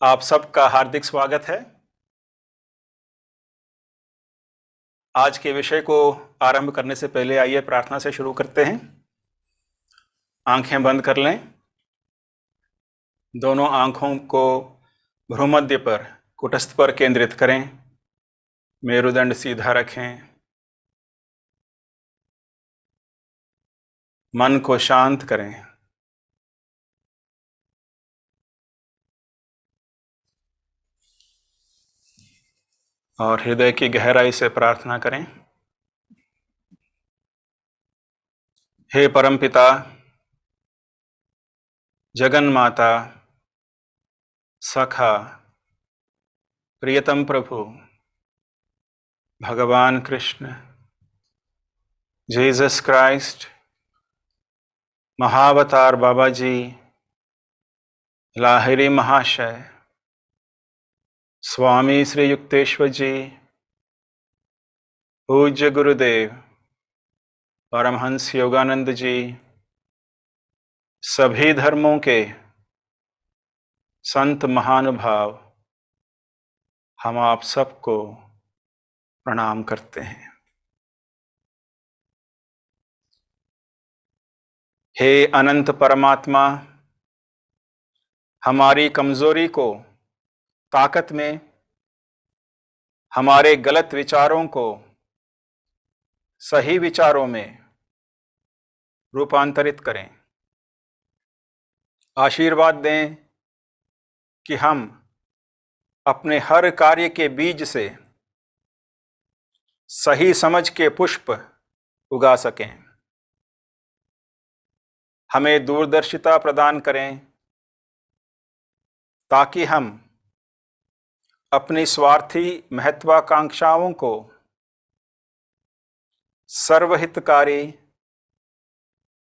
आप सबका हार्दिक स्वागत है। आज के विषय को आरंभ करने से पहले आइए प्रार्थना से शुरू करते हैं। आंखें बंद कर लें। दोनों आंखों को भ्रूमध्य पर, कुटस्थ पर केंद्रित करें। मेरुदंड सीधा रखें। मन को शांत करें। और हृदय की गहराई से प्रार्थना करें। हे परमपिता, जगन माता, सखा, प्रियतम प्रभु, भगवान कृष्ण, जीसस क्राइस्ट, महाअवतार बाबा जी, लाहिरी महाशय, स्वामी श्री युक्तेश्वर जी, पूज्य गुरुदेव परमहंस योगानंद जी, सभी धर्मों के संत महानुभाव, हम आप सबको प्रणाम करते हैं। हे अनंत परमात्मा, हमारी कमजोरी को ताकत में, हमारे गलत विचारों को सही विचारों में रूपांतरित करें। आशीर्वाद दें कि हम अपने हर कार्य के बीज से सही समझ के पुष्प उगा सकें। हमें दूरदर्शिता प्रदान करें ताकि हम अपनी स्वार्थी महत्वाकांक्षाओं को सर्वहितकारी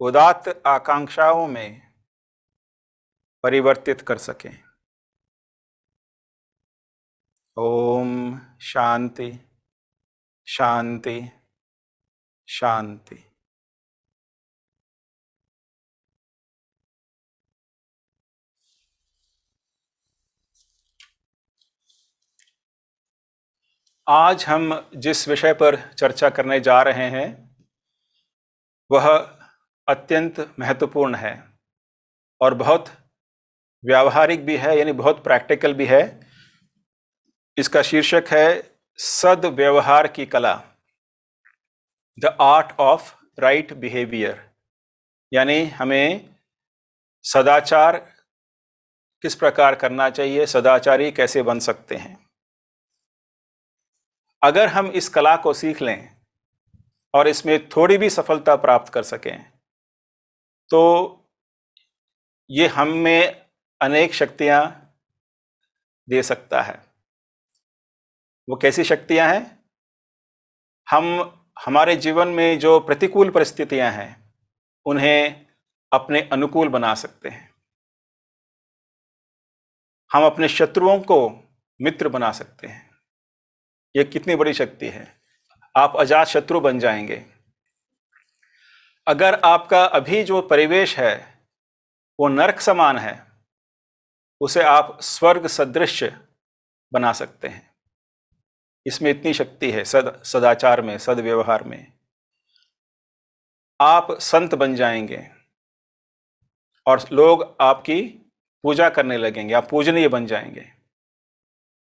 उदात्त आकांक्षाओं में परिवर्तित कर सकें। ओम शांति शांति शांति। आज हम जिस विषय पर चर्चा करने जा रहे हैं वह अत्यंत महत्वपूर्ण है और बहुत व्यावहारिक भी है, यानी बहुत प्रैक्टिकल भी है। इसका शीर्षक है सद्व्यवहार की कला, the art of right behaviour. यानी हमें सदाचार किस प्रकार करना चाहिए, सदाचारी कैसे बन सकते हैं। अगर हम इस कला को सीख लें और इसमें थोड़ी भी सफलता प्राप्त कर सकें तो ये हम में अनेक शक्तियां दे सकता है। वो कैसी शक्तियां हैं? हम हमारे जीवन में जो प्रतिकूल परिस्थितियां हैं उन्हें अपने अनुकूल बना सकते हैं। हम अपने शत्रुओं को मित्र बना सकते हैं। ये कितनी बड़ी शक्ति है। आप अजात शत्रु बन जाएंगे। अगर आपका अभी जो परिवेश है वो नरक समान है, उसे आप स्वर्ग सदृश बना सकते हैं। इसमें इतनी शक्ति है सदाचार में, सद्व्यवहार में। आप संत बन जाएंगे और लोग आपकी पूजा करने लगेंगे। आप पूजनीय बन जाएंगे।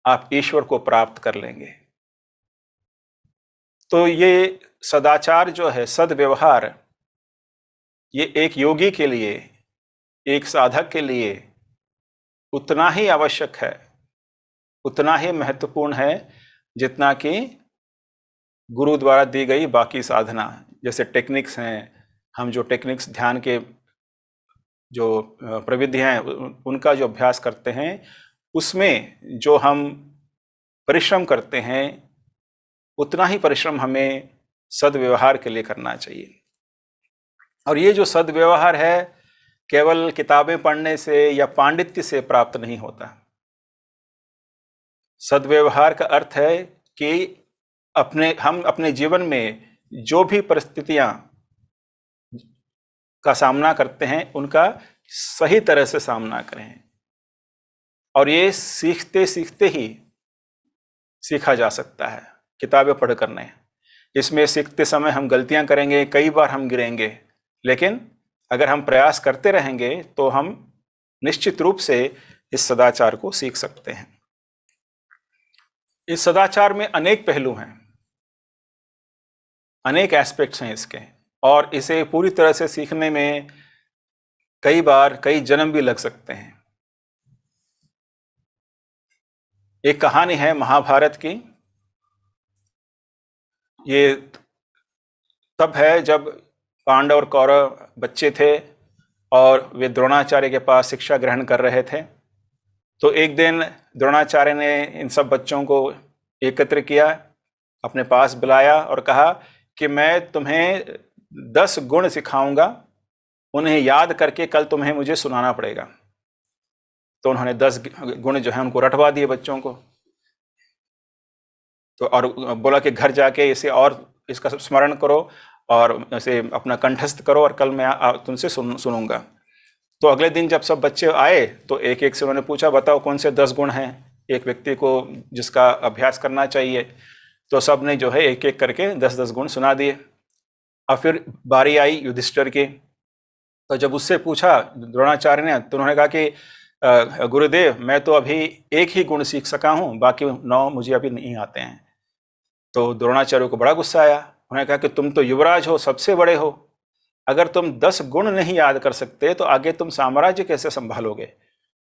आप ईश्वर को प्राप्त कर लेंगे। तो ये सदाचार जो है, सद्व्यवहार, ये एक योगी के लिए, एक साधक के लिए उतना ही आवश्यक है, उतना ही महत्वपूर्ण है जितना कि गुरु द्वारा दी गई बाकी साधना। जैसे टेक्निक्स हैं, हम जो टेक्निक्स ध्यान के जो प्रविधियां हैं उनका जो अभ्यास करते हैं, उसमें जो हम परिश्रम करते हैं उतना ही परिश्रम हमें सद्व्यवहार के लिए करना चाहिए। और ये जो सद्व्यवहार है केवल किताबें पढ़ने से या पांडित्य से प्राप्त नहीं होता। सद्व्यवहार का अर्थ है कि हम अपने जीवन में जो भी परिस्थितियां का सामना करते हैं उनका सही तरह से सामना करें। और ये सीखते सीखते ही सीखा जा सकता है, किताबें पढ़कर नहीं। इसमें सीखते समय हम गलतियां करेंगे, कई बार हम गिरेंगे, लेकिन अगर हम प्रयास करते रहेंगे तो हम निश्चित रूप से इस सदाचार को सीख सकते हैं। इस सदाचार में अनेक पहलू हैं, अनेक एस्पेक्ट्स हैं इसके, और इसे पूरी तरह से सीखने में कई बार कई जन्म भी लग सकते हैं। एक कहानी है महाभारत की। ये तब है जब पांडव और कौरव बच्चे थे और वे द्रोणाचार्य के पास शिक्षा ग्रहण कर रहे थे। तो एक दिन द्रोणाचार्य ने इन सब बच्चों को एकत्र किया, अपने पास बुलाया और कहा कि मैं तुम्हें 10 गुण सिखाऊंगा, उन्हें याद करके कल तुम्हें मुझे सुनाना पड़ेगा। तो उन्होंने 10 गुण जो है उनको रटवा दिए बच्चों को। तो और बोला कि घर जाके इसे और इसका स्मरण करो और इसे अपना कंठस्थ करो और कल मैं तुमसे सुनूंगा। तो अगले दिन जब सब बच्चे आए तो एक एक से उन्होंने पूछा, बताओ कौन से 10 गुण हैं एक व्यक्ति को जिसका अभ्यास करना चाहिए। तो सब ने जो है एक एक करके 10-10 गुण सुना दिए। और फिर बारी आई युधिष्ठिर की। तो जब उससे पूछा द्रोणाचार्य ने, तो उन्होंने कहा कि गुरुदेव मैं तो अभी एक ही गुण सीख सका हूँ, बाकी 9 मुझे अभी नहीं आते हैं। तो द्रोणाचार्य को बड़ा गुस्सा आया। उन्होंने कहा कि तुम तो युवराज हो, सबसे बड़े हो, अगर तुम 10 गुण नहीं याद कर सकते तो आगे तुम साम्राज्य कैसे संभालोगे।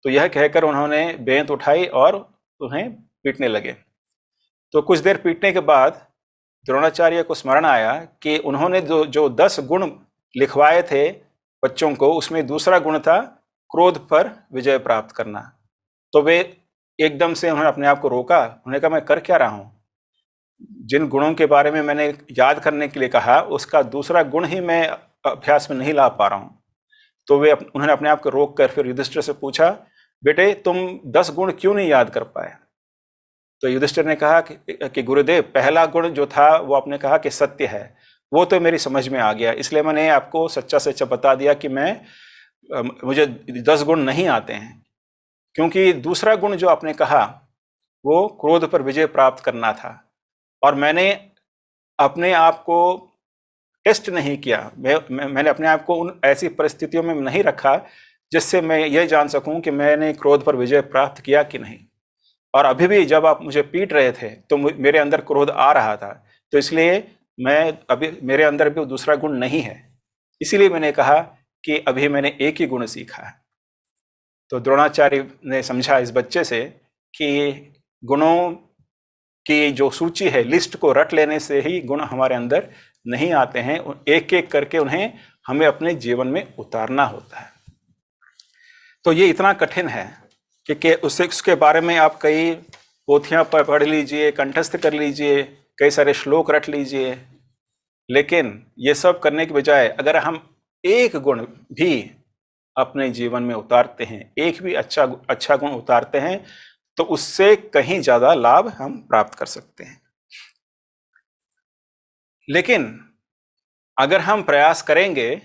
तो यह कहकर उन्होंने बेंत उठाई और उन्हें पीटने लगे। तो कुछ देर पीटने के बाद द्रोणाचार्य को स्मरण आया कि उन्होंने जो 10 गुण लिखवाए थे बच्चों को, उसमें दूसरा गुण था क्रोध पर विजय प्राप्त करना। तो वे एकदम से उन्होंने अपने आप को रोका। उन्होंने कहा मैं कर क्या रहा हूँ, जिन गुणों के बारे में मैंने याद करने के लिए कहा उसका दूसरा गुण ही मैं अभ्यास में नहीं ला पा रहा हूँ। तो उन्होंने अपने आप को रोक कर फिर युधिष्ठिर से पूछा, बेटे तुम 10 गुण क्यों नहीं याद कर पाए। तो युधिष्ठिर ने कहा कि गुरुदेव पहला गुण जो था वो आपने कहा कि सत्य है, वो तो मेरी समझ में आ गया, इसलिए मैंने आपको सच्चा सच्चा बता दिया कि मुझे 10 गुण नहीं आते हैं। क्योंकि दूसरा गुण जो आपने कहा वो क्रोध पर विजय प्राप्त करना था, और मैंने अपने आप को टेस्ट नहीं किया। मैंने अपने आप को उन ऐसी परिस्थितियों में नहीं रखा जिससे मैं ये जान सकूं कि मैंने क्रोध पर विजय प्राप्त किया कि नहीं। और अभी भी जब आप मुझे पीट रहे थे तो मेरे अंदर क्रोध आ रहा था, तो इसलिए अभी मेरे अंदर भी दूसरा गुण नहीं है, इसीलिए मैंने कहा कि अभी मैंने एक ही गुण सीखा है। तो द्रोणाचार्य ने समझा इस बच्चे से कि गुणों की जो सूची है, लिस्ट को रट लेने से ही गुण हमारे अंदर नहीं आते हैं, एक एक करके उन्हें हमें अपने जीवन में उतारना होता है। तो ये इतना कठिन है कि उसके बारे में आप कई पोथियां पढ़ लीजिए, कंठस्थ कर लीजिए, कई सारे श्लोक रट लीजिए, लेकिन ये सब करने के बजाय अगर हम एक गुण भी अपने जीवन में उतारते हैं, एक भी अच्छा गुण उतारते हैं, तो उससे कहीं ज्यादा लाभ हम प्राप्त कर सकते हैं। लेकिन अगर हम प्रयास करेंगे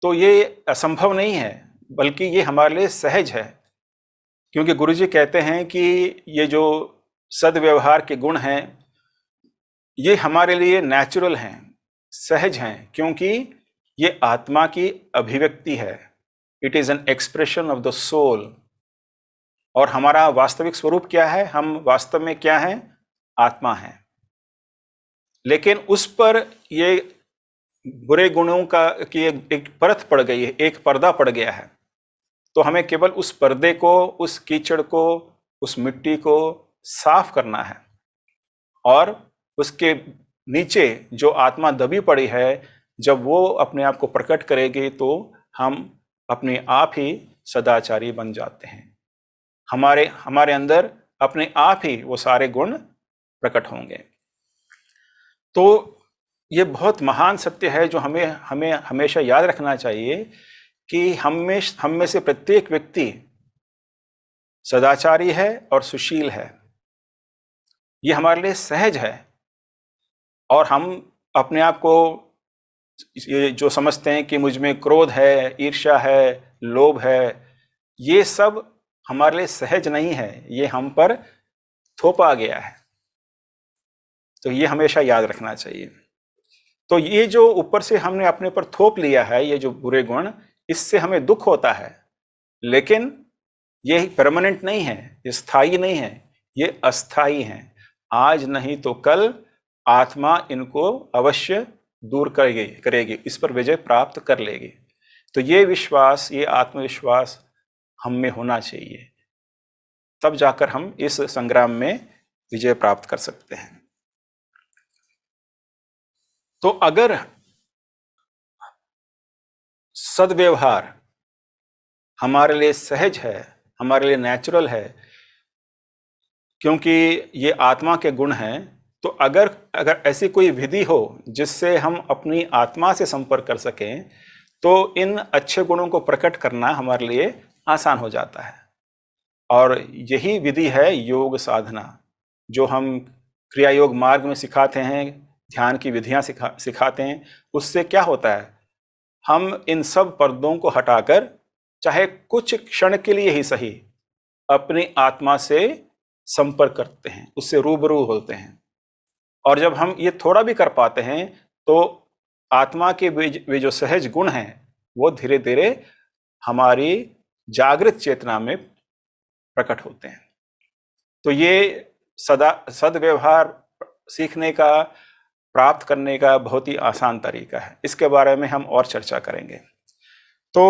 तो ये असंभव नहीं है, बल्कि ये हमारे लिए सहज है। क्योंकि गुरुजी कहते हैं कि ये जो सद्व्यवहार के गुण हैं ये हमारे लिए नेचुरल हैं, सहज हैं, क्योंकि ये आत्मा की अभिव्यक्ति है। It is an expression of the soul. और हमारा वास्तविक स्वरूप क्या है, हम वास्तव में क्या हैं, आत्मा हैं। लेकिन उस पर ये बुरे गुणों की एक परत पड़ गई है, एक पर्दा पड़ गया है। तो हमें केवल उस पर्दे को, उस कीचड़ को, उस मिट्टी को साफ करना है, और उसके नीचे जो आत्मा दबी पड़ी है, जब वो अपने आप को प्रकट करेगी तो हम अपने आप ही सदाचारी बन जाते हैं। हमारे अंदर अपने आप ही वो सारे गुण प्रकट होंगे। तो ये बहुत महान सत्य है जो हमें हमेशा याद रखना चाहिए कि हम में से प्रत्येक व्यक्ति सदाचारी है और सुशील है। ये हमारे लिए सहज है। और हम अपने आप को ये जो समझते हैं कि मुझ में क्रोध है, ईर्ष्या है, लोभ है, ये सब हमारे लिए सहज नहीं है, ये हम पर थोपा गया है। तो ये हमेशा याद रखना चाहिए। तो ये जो ऊपर से हमने अपने पर थोप लिया है, ये जो बुरे गुण, इससे हमें दुख होता है, लेकिन ये परमानेंट नहीं है, ये स्थायी नहीं है, ये अस्थायी है। आज नहीं तो कल आत्मा इनको अवश्य दूर करेगी, इस पर विजय प्राप्त कर लेगी। तो ये विश्वास, ये आत्मविश्वास हम में होना चाहिए, तब जाकर हम इस संग्राम में विजय प्राप्त कर सकते हैं। तो अगर सद्व्यवहार हमारे लिए सहज है, हमारे लिए नेचुरल है, क्योंकि ये आत्मा के गुण हैं, तो अगर ऐसी कोई विधि हो जिससे हम अपनी आत्मा से संपर्क कर सकें, तो इन अच्छे गुणों को प्रकट करना हमारे लिए आसान हो जाता है। और यही विधि है योग साधना, जो हम क्रिया योग मार्ग में सिखाते हैं, ध्यान की विधियां सिखाते हैं। उससे क्या होता है, हम इन सब पर्दों को हटाकर, चाहे कुछ क्षण के लिए ही सही, अपनी आत्मा से संपर्क करते हैं, उससे रूबरू होते हैं। और जब हम ये थोड़ा भी कर पाते हैं, तो आत्मा के वे जो सहज गुण हैं, वो धीरे धीरे हमारी जागृत चेतना में प्रकट होते हैं। तो ये सद्व्यवहार सीखने का, प्राप्त करने का बहुत ही आसान तरीका है। इसके बारे में हम और चर्चा करेंगे। तो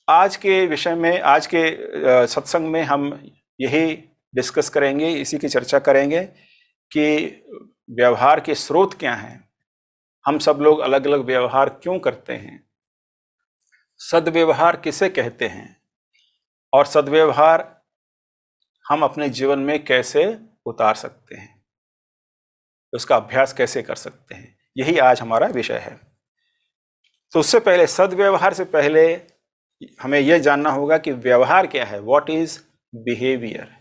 आज के विषय में, आज के सत्संग में हम यही डिस्कस करेंगे, इसी की चर्चा करेंगे कि व्यवहार के स्रोत क्या हैं, हम सब लोग अलग अलग व्यवहार क्यों करते हैं, सद्व्यवहार किसे कहते हैं, और सद्व्यवहार हम अपने जीवन में कैसे उतार सकते हैं, उसका अभ्यास कैसे कर सकते हैं, यही आज हमारा विषय है। तो उससे पहले, सद्व्यवहार से पहले हमें यह जानना होगा कि व्यवहार क्या है। What is behaviour?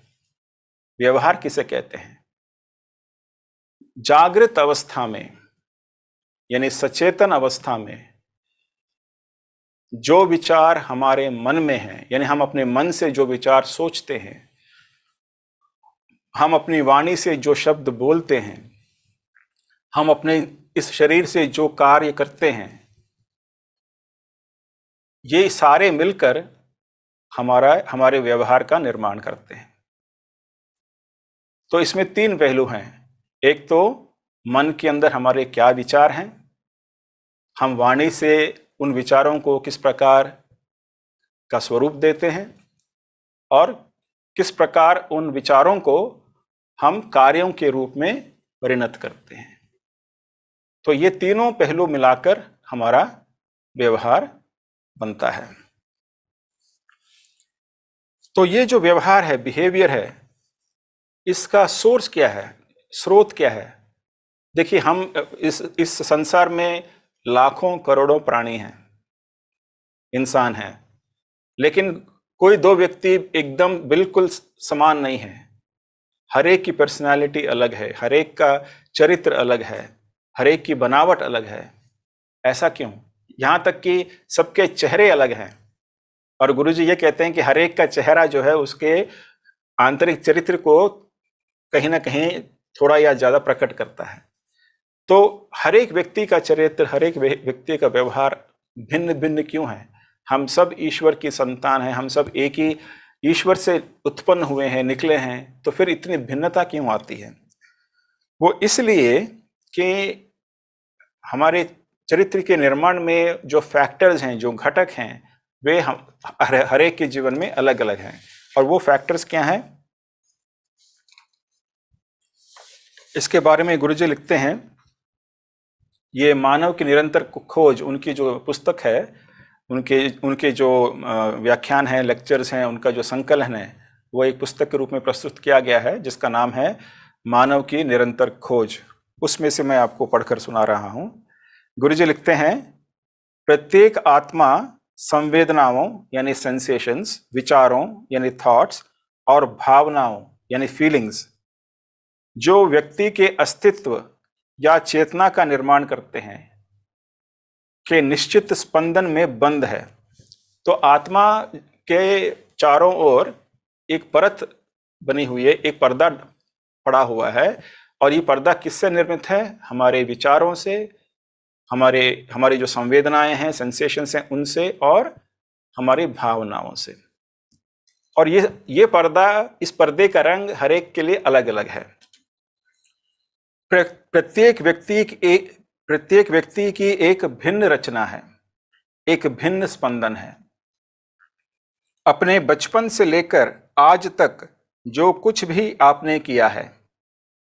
व्यवहार किसे कहते हैं? जागृत अवस्था में, यानी सचेतन अवस्था में, जो विचार हमारे मन में हैं, यानी हम अपने मन से जो विचार सोचते हैं, हम अपनी वाणी से जो शब्द बोलते हैं, हम अपने इस शरीर से जो कार्य करते हैं, ये सारे मिलकर हमारे व्यवहार का निर्माण करते हैं। तो इसमें तीन पहलू हैं। एक तो मन के अंदर हमारे क्या विचार हैं, हम वाणी से उन विचारों को किस प्रकार का स्वरूप देते हैं, और किस प्रकार उन विचारों को हम कार्यों के रूप में परिणत करते हैं। तो ये तीनों पहलू मिलाकर हमारा व्यवहार बनता है। तो ये जो व्यवहार है, बिहेवियर है, इसका सोर्स क्या है, स्रोत क्या है? देखिए, हम इस संसार में लाखों करोड़ों प्राणी हैं, इंसान हैं, लेकिन कोई दो व्यक्ति एकदम बिल्कुल समान नहीं है। हर एक की पर्सनालिटी अलग है, हर एक का चरित्र अलग है, हर एक की बनावट अलग है। ऐसा क्यों? यहाँ तक कि सबके चेहरे अलग हैं, और गुरुजी ये कहते हैं कि हर एक का चेहरा जो है उसके आंतरिक चरित्र को कहीं ना कहीं थोड़ा या ज्यादा प्रकट करता है। तो हर एक व्यक्ति का चरित्र, हर एक व्यक्ति का व्यवहार भिन्न भिन्न क्यों है? हम सब ईश्वर की संतान हैं, हम सब एक ही ईश्वर से उत्पन्न हुए हैं, निकले हैं, तो फिर इतनी भिन्नता क्यों आती है? वो इसलिए कि हमारे चरित्र के निर्माण में जो फैक्टर्स हैं, जो घटक हैं, वे हम हर एक के जीवन में अलग अलग हैं। और वो फैक्टर्स क्या हैं, इसके बारे में गुरुजी लिखते हैं। ये मानव की निरंतर खोज, उनकी जो पुस्तक है, उनके जो व्याख्यान हैं, लेक्चर्स हैं, उनका जो संकलन है, वो एक पुस्तक के रूप में प्रस्तुत किया गया है, जिसका नाम है मानव की निरंतर खोज। उसमें से मैं आपको पढ़कर सुना रहा हूं। गुरुजी लिखते हैं, प्रत्येक आत्मा संवेदनाओं यानी सेंसेशंस, विचारों यानी थॉट्स, और भावनाओं यानी फीलिंग्स, जो व्यक्ति के अस्तित्व या चेतना का निर्माण करते हैं, के निश्चित स्पंदन में बंद है। तो आत्मा के चारों ओर एक परत बनी हुई है, एक पर्दा पड़ा हुआ है, और ये पर्दा किससे निर्मित है? हमारे विचारों से, हमारी जो संवेदनाएं हैं, सेंसेशंस हैं, उनसे, और हमारी भावनाओं से। और ये पर्दा, इस पर्दे का रंग हर एक के लिए अलग अलग है। प्रत्येक व्यक्ति की एक भिन्न रचना है, एक भिन्न स्पंदन है। अपने बचपन से लेकर आज तक जो कुछ भी आपने किया है,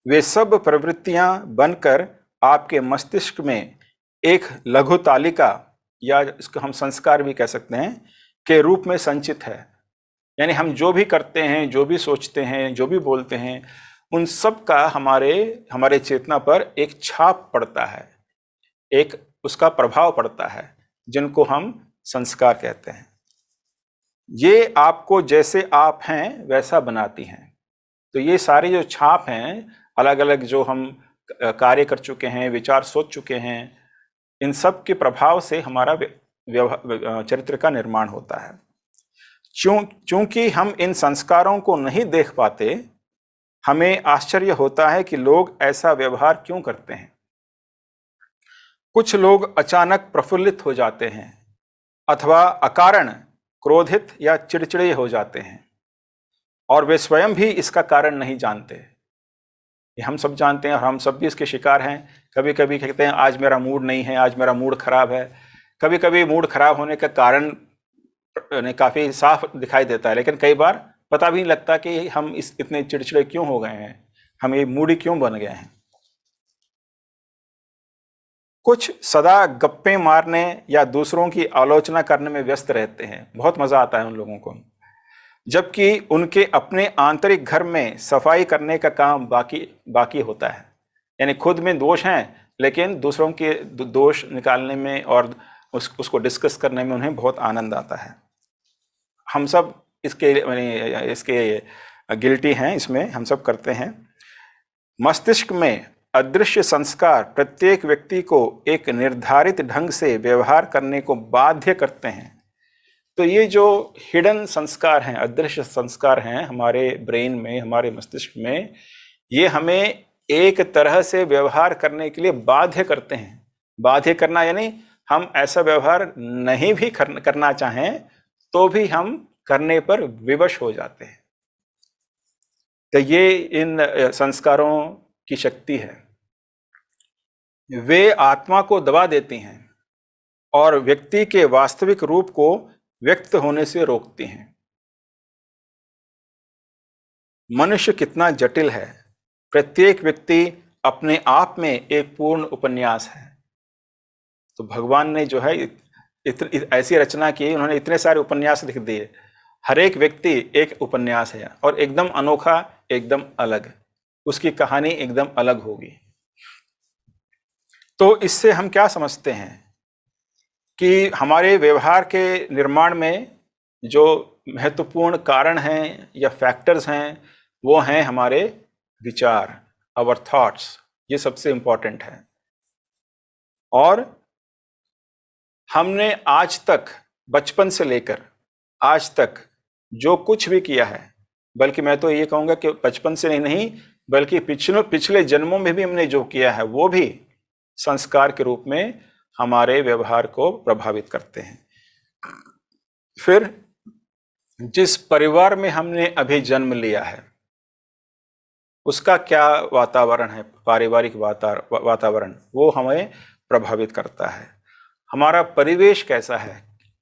वे सब प्रवृत्तियां बनकर आपके मस्तिष्क में एक लघु तालिका, या इसको हम संस्कार भी कह सकते हैं, के रूप में संचित है। यानी हम जो भी करते हैं, जो भी सोचते हैं, जो भी बोलते हैं, उन सब का हमारे चेतना पर एक छाप पड़ता है, एक उसका प्रभाव पड़ता है, जिनको हम संस्कार कहते हैं। ये आपको जैसे आप हैं वैसा बनाती हैं। तो ये सारी जो छाप हैं, अलग अलग जो हम कार्य कर चुके हैं, विचार सोच चुके हैं, इन सब के प्रभाव से हमारा चरित्र का निर्माण होता है। चूंकि हम इन संस्कारों को नहीं देख पाते, हमें आश्चर्य होता है कि लोग ऐसा व्यवहार क्यों करते हैं। कुछ लोग अचानक प्रफुल्लित हो जाते हैं, अथवा अकारण क्रोधित या चिड़चिड़े हो जाते हैं, और वे स्वयं भी इसका कारण नहीं जानते। ये हम सब जानते हैं, और हम सब भी इसके शिकार हैं। कभी कभी कहते हैं आज मेरा मूड नहीं है, आज मेरा मूड खराब है। कभी कभी मूड खराब होने का कारण काफ़ी साफ दिखाई देता है, लेकिन कई बार पता भी नहीं लगता कि हम इतने चिड़चिड़े क्यों हो गए हैं, हम ये मूडी क्यों बन गए हैं। कुछ सदा गप्पे मारने या दूसरों की आलोचना करने में व्यस्त रहते हैं, बहुत मज़ा आता है उन लोगों को, जबकि उनके अपने आंतरिक घर में सफाई करने का काम बाकी होता है। यानी खुद में दोष हैं, लेकिन दूसरों के दोष निकालने में और उसको डिस्कस करने में उन्हें बहुत आनंद आता है। हम सब इसके गिल्टी हैं, इसमें हम सब करते हैं। मस्तिष्क में अदृश्य संस्कार प्रत्येक व्यक्ति को एक निर्धारित ढंग से व्यवहार करने को बाध्य करते हैं। तो ये जो हिडन संस्कार हैं, अदृश्य संस्कार हैं हमारे ब्रेन में, हमारे मस्तिष्क में, ये हमें एक तरह से व्यवहार करने के लिए बाध्य करते हैं। बाध्य करना यानी हम ऐसा व्यवहार नहीं भी करना चाहें तो भी हम करने पर विवश हो जाते हैं। तो ये इन संस्कारों की शक्ति है। वे आत्मा को दबा देती हैं और व्यक्ति के वास्तविक रूप को व्यक्त होने से रोकती हैं। मनुष्य कितना जटिल है। प्रत्येक व्यक्ति अपने आप में एक पूर्ण उपन्यास है। तो भगवान ने जो है ऐसी रचना की, उन्होंने इतने सारे उपन्यास लिख दिए। हर एक व्यक्ति एक उपन्यास है, और एकदम अनोखा, एकदम अलग, उसकी कहानी एकदम अलग होगी। तो इससे हम क्या समझते हैं कि हमारे व्यवहार के निर्माण में जो महत्वपूर्ण कारण हैं या फैक्टर्स हैं, वो हैं हमारे विचार, आवर थॉट्स। ये सबसे इम्पोर्टेंट है। और हमने आज तक, बचपन से लेकर आज तक जो कुछ भी किया है, बल्कि मैं तो ये कहूँगा कि बचपन से नहीं बल्कि पिछले जन्मों में भी हमने जो किया है, वो भी संस्कार के रूप में हमारे व्यवहार को प्रभावित करते हैं। फिर जिस परिवार में हमने अभी जन्म लिया है, उसका क्या वातावरण है, पारिवारिक वातावरण, वो हमें प्रभावित करता है। हमारा परिवेश कैसा है,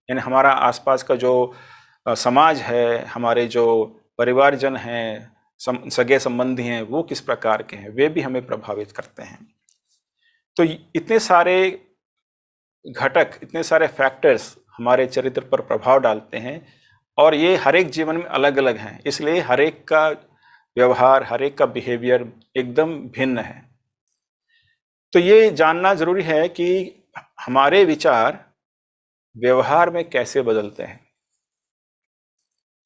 यानी हमारा आसपास का जो समाज है, हमारे जो परिवारजन हैं, सगे संबंधी हैं, वो किस प्रकार के हैं, वे भी हमें प्रभावित करते हैं। तो इतने सारे घटक, इतने सारे फैक्टर्स हमारे चरित्र पर प्रभाव डालते हैं, और ये हर एक जीवन में अलग अलग हैं। इसलिए हर एक का व्यवहार, हर एक का बिहेवियर एकदम भिन्न है। तो ये जानना जरूरी है कि हमारे विचार व्यवहार में कैसे बदलते हैं।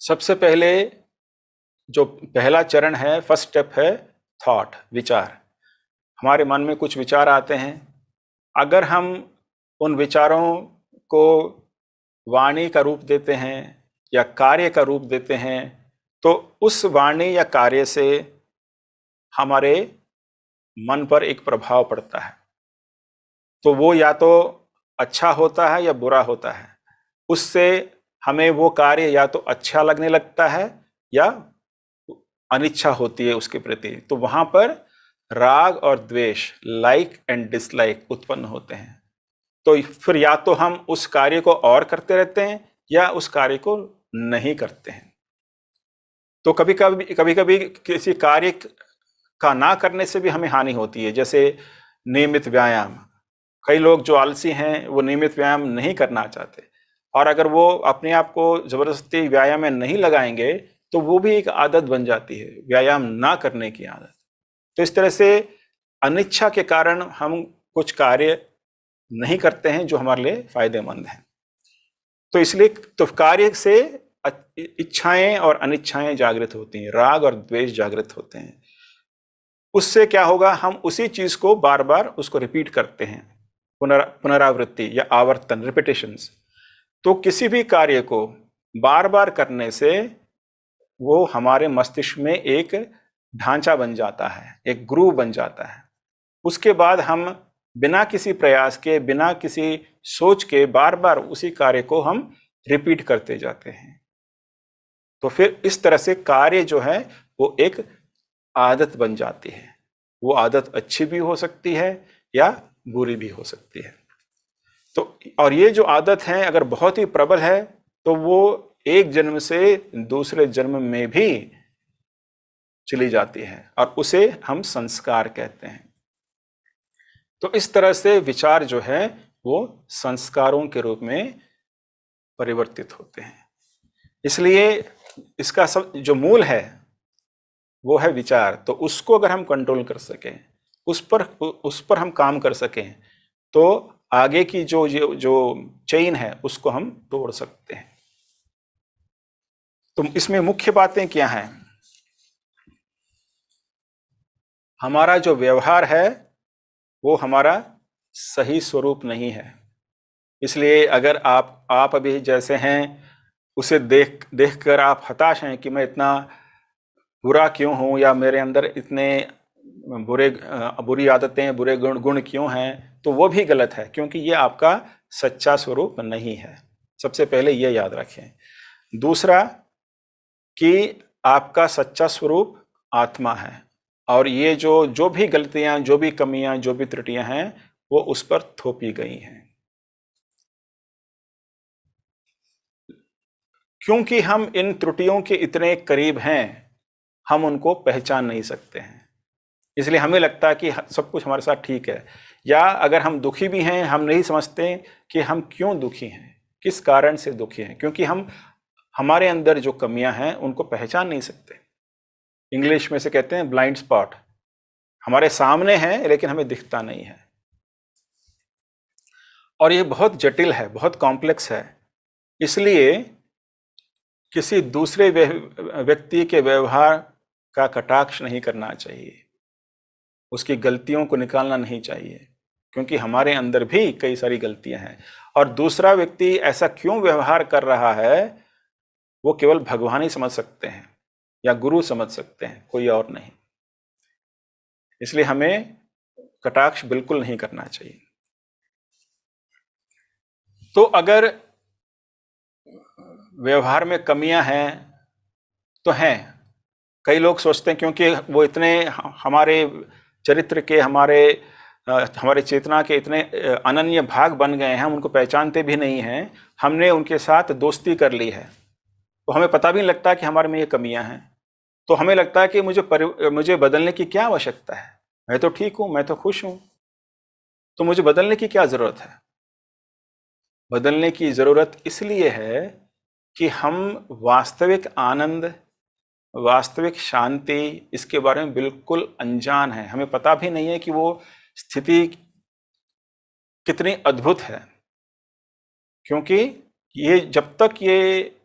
सबसे पहले जो पहला चरण है, फर्स्ट स्टेप है थॉट, विचार। हमारे मन में कुछ विचार आते हैं। अगर हम उन विचारों को वाणी का रूप देते हैं या कार्य का रूप देते हैं, तो उस वाणी या कार्य से हमारे मन पर एक प्रभाव पड़ता है, तो वो या तो अच्छा होता है या बुरा होता है। उससे हमें वो कार्य या तो अच्छा लगने लगता है या अनिच्छा होती है उसके प्रति। तो वहां पर राग और द्वेष, लाइक एंड डिसलाइक उत्पन्न होते हैं। तो फिर या तो हम उस कार्य को और करते रहते हैं या उस कार्य को नहीं करते हैं। तो कभी कभी किसी कार्य का ना करने से भी हमें हानि होती है, जैसे नियमित व्यायाम। कई लोग जो आलसी हैं वो नियमित व्यायाम नहीं करना चाहते, और अगर वो अपने आप को जबरदस्ती व्यायाम में नहीं लगाएंगे तो वो भी एक आदत बन जाती है, व्यायाम ना करने की आदत। तो इस तरह से अनिच्छा के कारण हम कुछ कार्य नहीं करते हैं जो हमारे लिए फायदेमंद है। तो इसलिए तो कार्य से इच्छाएं और अनिच्छाएं जागृत होती हैं, राग और द्वेष जागृत होते हैं। उससे क्या होगा, हम उसी चीज को बार बार उसको रिपीट करते हैं, पुनरावृत्ति या आवर्तन, रिपीटेशंस। तो किसी भी कार्य को बार बार करने से वो हमारे मस्तिष्क में एक ढांचा बन जाता है, एक ग्रूव बन जाता है। उसके बाद हम बिना किसी प्रयास के, बिना किसी सोच के बार बार उसी कार्य को हम रिपीट करते जाते हैं। तो फिर इस तरह से कार्य जो है वो एक आदत बन जाती है। वो आदत अच्छी भी हो सकती है या बुरी भी हो सकती है। तो और ये जो आदत है अगर बहुत ही प्रबल है तो वो एक जन्म से दूसरे जन्म में भी चली जाती है, और उसे हम संस्कार कहते हैं। तो इस तरह से विचार जो है वो संस्कारों के रूप में परिवर्तित होते हैं। इसलिए इसका सब जो मूल है वो है विचार। तो उसको अगर हम कंट्रोल कर सकें, उस पर हम काम कर सकें, तो आगे की जो चेन है उसको हम तोड़ सकते हैं। तो इसमें मुख्य बातें क्या हैं? हमारा जो व्यवहार है वो हमारा सही स्वरूप नहीं है। इसलिए अगर आप अभी जैसे हैं उसे देख कर आप हताश हैं कि मैं इतना बुरा क्यों हूं, या मेरे अंदर इतने बुरी आदतें, बुरे गुण क्यों हैं, तो वो भी गलत है, क्योंकि ये आपका सच्चा स्वरूप नहीं है। सबसे पहले ये याद रखें। दूसरा कि आपका सच्चा स्वरूप आत्मा है, और ये जो भी गलतियां, जो भी कमियां, जो भी त्रुटियां हैं वो उस पर थोपी गई हैं, क्योंकि हम इन त्रुटियों के इतने करीब हैं हम उनको पहचान नहीं सकते हैं। इसलिए हमें लगता है कि सब कुछ हमारे साथ ठीक है, या अगर हम दुखी भी हैं हम नहीं समझते कि हम क्यों दुखी हैं, किस कारण से दुखी हैं, क्योंकि हम हमारे अंदर जो कमियां हैं उनको पहचान नहीं सकते। इंग्लिश में से कहते हैं ब्लाइंड स्पॉट, हमारे सामने है लेकिन हमें दिखता नहीं है। और ये बहुत जटिल है, बहुत कॉम्प्लेक्स है। इसलिए किसी दूसरे व्यक्ति के व्यवहार का कटाक्ष नहीं करना चाहिए, उसकी गलतियों को निकालना नहीं चाहिए, क्योंकि हमारे अंदर भी कई सारी गलतियां हैं। और दूसरा व्यक्ति ऐसा क्यों व्यवहार कर रहा है वो केवल भगवान ही समझ सकते हैं या गुरु समझ सकते हैं, कोई और नहीं। इसलिए हमें कटाक्ष बिल्कुल नहीं करना चाहिए। तो अगर व्यवहार में कमियां हैं तो हैं, कई लोग सोचते हैं क्योंकि वो इतने हमारे चरित्र के, हमारे चेतना के इतने अनन्य भाग बन गए हैं, हम उनको पहचानते भी नहीं हैं, हमने उनके साथ दोस्ती कर ली है, तो हमें पता भी नहीं लगता कि हमारे में ये कमियां हैं। तो हमें लगता है कि मुझे बदलने की क्या आवश्यकता है, मैं तो ठीक हूं, मैं तो खुश हूं, तो मुझे बदलने की क्या जरूरत है। बदलने की जरूरत इसलिए है कि हम वास्तविक आनंद, वास्तविक शांति, इसके बारे में बिल्कुल अनजान है। हमें पता भी नहीं है कि वो स्थिति कितनी अद्भुत है, क्योंकि ये जब तक ये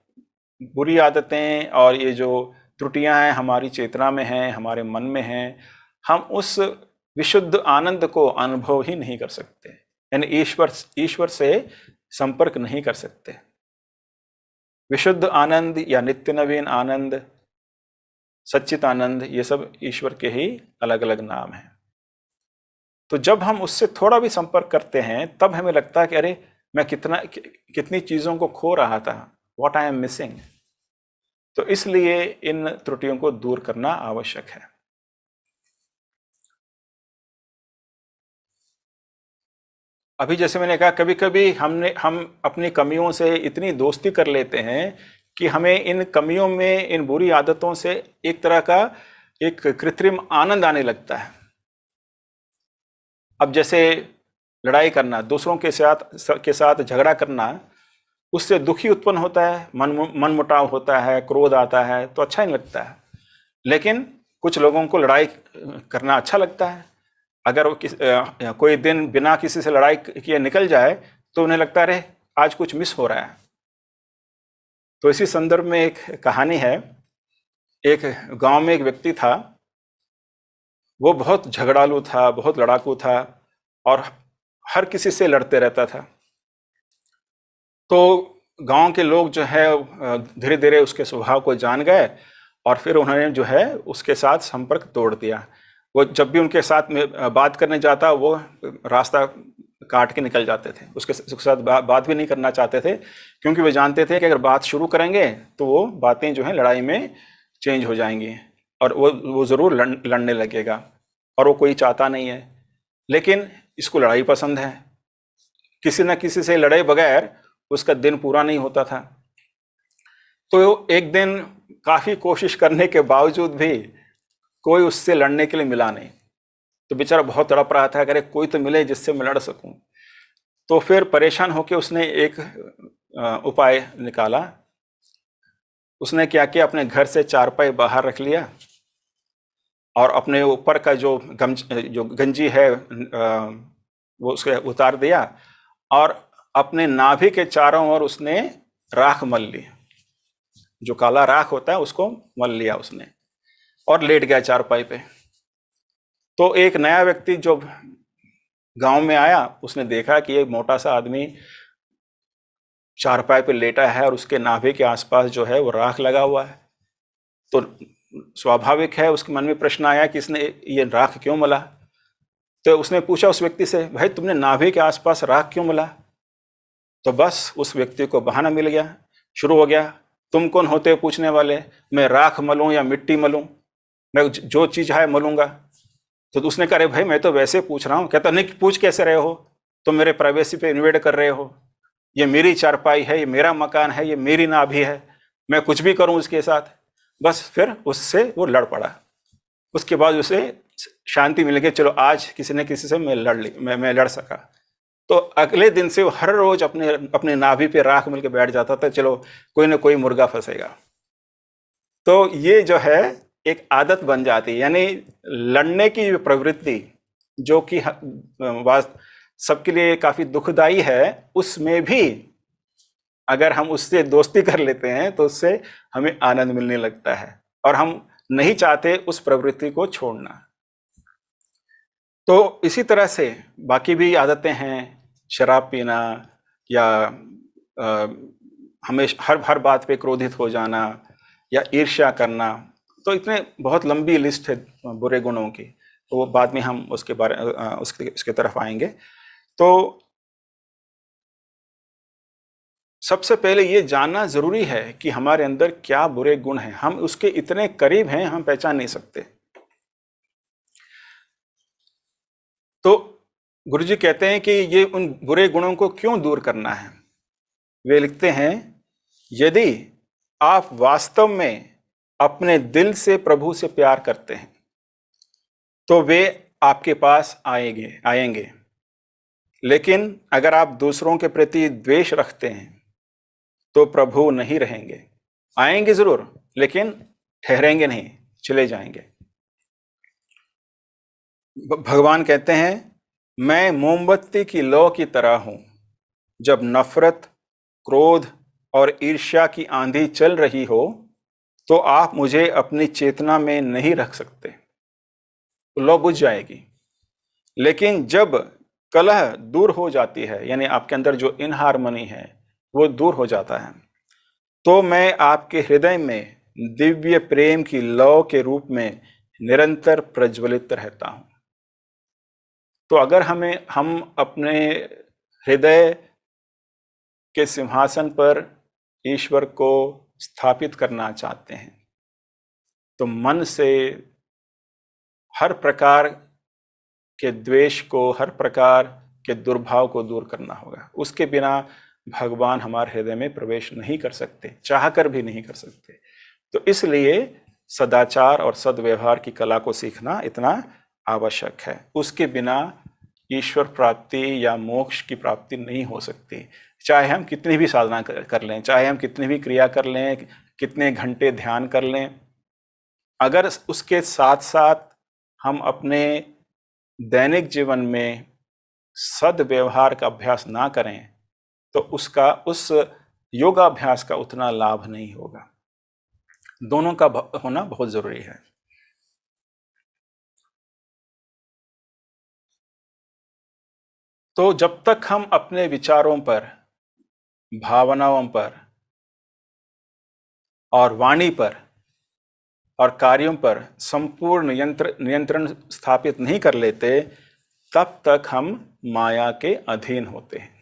बुरी आदतें और ये जो त्रुटियां हैं हमारी चेतना में हैं, हमारे मन में हैं, हम उस विशुद्ध आनंद को अनुभव ही नहीं कर सकते, यानी ईश्वर से संपर्क नहीं कर सकते। विशुद्ध आनंद या नित्य नवीन आनंद सच्चिदानंद, ये सब ईश्वर के ही अलग अलग नाम हैं। तो जब हम उससे थोड़ा भी संपर्क करते हैं तब हमें लगता है कि अरे मैं कितनी चीज़ों को खो रहा था, व्हाट आई एम मिसिंग। तो इसलिए इन त्रुटियों को दूर करना आवश्यक है। अभी जैसे मैंने कहा, कभी कभी हम अपनी कमियों से इतनी दोस्ती कर लेते हैं कि हमें इन कमियों में, इन बुरी आदतों से एक तरह का एक कृत्रिम आनंद आने लगता है। अब जैसे लड़ाई करना, दूसरों के साथ झगड़ा करना, उससे दुखी उत्पन्न होता है, मन मुटाव होता है, क्रोध आता है, तो अच्छा नहीं लगता है। लेकिन कुछ लोगों को लड़ाई करना अच्छा लगता है। अगर वो कोई दिन बिना किसी से लड़ाई किए निकल जाए तो उन्हें लगता है आज कुछ मिस हो रहा है। तो इसी संदर्भ में एक कहानी है। एक गांव में एक व्यक्ति था, वो बहुत झगड़ालू था, बहुत लड़ाकू था और हर किसी से लड़ते रहता था। तो गांव के लोग जो है धीरे धीरे उसके स्वभाव को जान गए और फिर उन्होंने जो है उसके साथ संपर्क तोड़ दिया। वो जब भी उनके साथ में बात करने जाता वो रास्ता काट के निकल जाते थे, उसके साथ बात भी नहीं करना चाहते थे, क्योंकि वे जानते थे कि अगर बात शुरू करेंगे तो वो बातें जो हैं लड़ाई में चेंज हो जाएंगी और वो ज़रूर लड़ने लगेगा, और वो कोई चाहता नहीं है। लेकिन इसको लड़ाई पसंद है, किसी न किसी से लड़े बगैर उसका दिन पूरा नहीं होता था। तो एक दिन काफ़ी कोशिश करने के बावजूद भी कोई उससे लड़ने के लिए मिला नहीं। तो बेचारा बहुत तड़प रहा था, अरे कोई तो मिले जिससे मैं लड़ सकूं। तो फिर परेशान होकर उसने एक उपाय निकाला। उसने क्या किया, अपने घर से चारपाई बाहर रख लिया और अपने ऊपर का जो गंजी है वो उसके उतार दिया और अपने नाभि के चारों ओर उसने राख मल ली। जो काला राख होता है उसको मल लिया उसने और लेट गया चारपाई पे। तो एक नया व्यक्ति जो गांव में आया, उसने देखा कि एक मोटा सा आदमी चारपाई पे लेटा है और उसके नाभि के आसपास जो है वो राख लगा हुआ है। तो स्वाभाविक है उसके मन में प्रश्न आया कि इसने ये राख क्यों मला। तो उसने पूछा उस व्यक्ति से, भाई तुमने नाभि के आसपास राख क्यों मला। तो बस उस व्यक्ति को बहाना मिल गया, शुरू हो गया, तुम कौन होते हो पूछने वाले, मैं राख मलूं या मिट्टी मलूं, मैं जो चीज़ है मलूंगा। तो उसने कहा, अरे भाई मैं तो वैसे पूछ रहा हूँ। कहता, नहीं पूछ कैसे रहे हो, तुम मेरे प्राइवेसी पे इन्वेड कर रहे हो, ये मेरी चारपाई है, ये मेरा मकान है, ये मेरी नाभि है, मैं कुछ भी करूँ उसके साथ। बस फिर उससे वो लड़ पड़ा। उसके बाद उसे शांति मिल गई, चलो आज किसी न किसी से मैं लड़ सका। तो अगले दिन से वो हर रोज अपने नाभि पे राख मिल के बैठ जाता था, चलो कोई ना कोई मुर्गा फंसेगा। तो ये जो है एक आदत बन जाती है, यानी लड़ने की प्रवृत्ति जो कि सबके लिए काफी दुखदाई है, उसमें भी अगर हम उससे दोस्ती कर लेते हैं तो उससे हमें आनंद मिलने लगता है और हम नहीं चाहते उस प्रवृत्ति को छोड़ना। तो इसी तरह से बाकी भी आदतें हैं, शराब पीना या हमेशा हर बात पे क्रोधित हो जाना या ईर्ष्या करना। तो इतने बहुत लंबी लिस्ट है बुरे गुणों की, तो वो बाद में हम उसके तरफ आएंगे। तो सबसे पहले ये जानना जरूरी है कि हमारे अंदर क्या बुरे गुण हैं। हम उसके इतने करीब हैं, हम पहचान नहीं सकते। तो गुरुजी कहते हैं कि ये उन बुरे गुणों को क्यों दूर करना है। वे लिखते हैं, यदि आप वास्तव में अपने दिल से प्रभु से प्यार करते हैं तो वे आपके पास आएंगे। लेकिन अगर आप दूसरों के प्रति द्वेष रखते हैं तो प्रभु नहीं रहेंगे। आएंगे जरूर लेकिन ठहरेंगे नहीं, चले जाएंगे। भगवान कहते हैं, मैं मोमबत्ती की लौ की तरह हूं। जब नफरत, क्रोध और ईर्ष्या की आंधी चल रही हो तो आप मुझे अपनी चेतना में नहीं रख सकते, लौ बुझ जाएगी। लेकिन जब कलह दूर हो जाती है, यानी आपके अंदर जो इनहार्मनी है वो दूर हो जाता है, तो मैं आपके हृदय में दिव्य प्रेम की लौ के रूप में निरंतर प्रज्वलित रहता हूं। तो अगर हम अपने हृदय के सिंहासन पर ईश्वर को स्थापित करना चाहते हैं तो मन से हर प्रकार के द्वेष को, हर प्रकार के दुर्भाव को दूर करना होगा। उसके बिना भगवान हमारे हृदय में प्रवेश नहीं कर सकते, चाहकर भी नहीं कर सकते। तो इसलिए सदाचार और सद्व्यवहार की कला को सीखना इतना आवश्यक है। उसके बिना ईश्वर प्राप्ति या मोक्ष की प्राप्ति नहीं हो सकती। चाहे हम कितनी भी साधना कर लें, चाहे हम कितनी भी क्रिया कर लें, कितने घंटे ध्यान कर लें, अगर उसके साथ साथ हम अपने दैनिक जीवन में सद्व्यवहार का अभ्यास ना करें तो उस योगाभ्यास का उतना लाभ नहीं होगा। दोनों का होना बहुत जरूरी है। तो जब तक हम अपने विचारों पर, भावनाओं पर और वाणी पर और कार्यों पर संपूर्ण नियंत्रण स्थापित नहीं कर लेते, तब तक हम माया के अधीन होते हैं।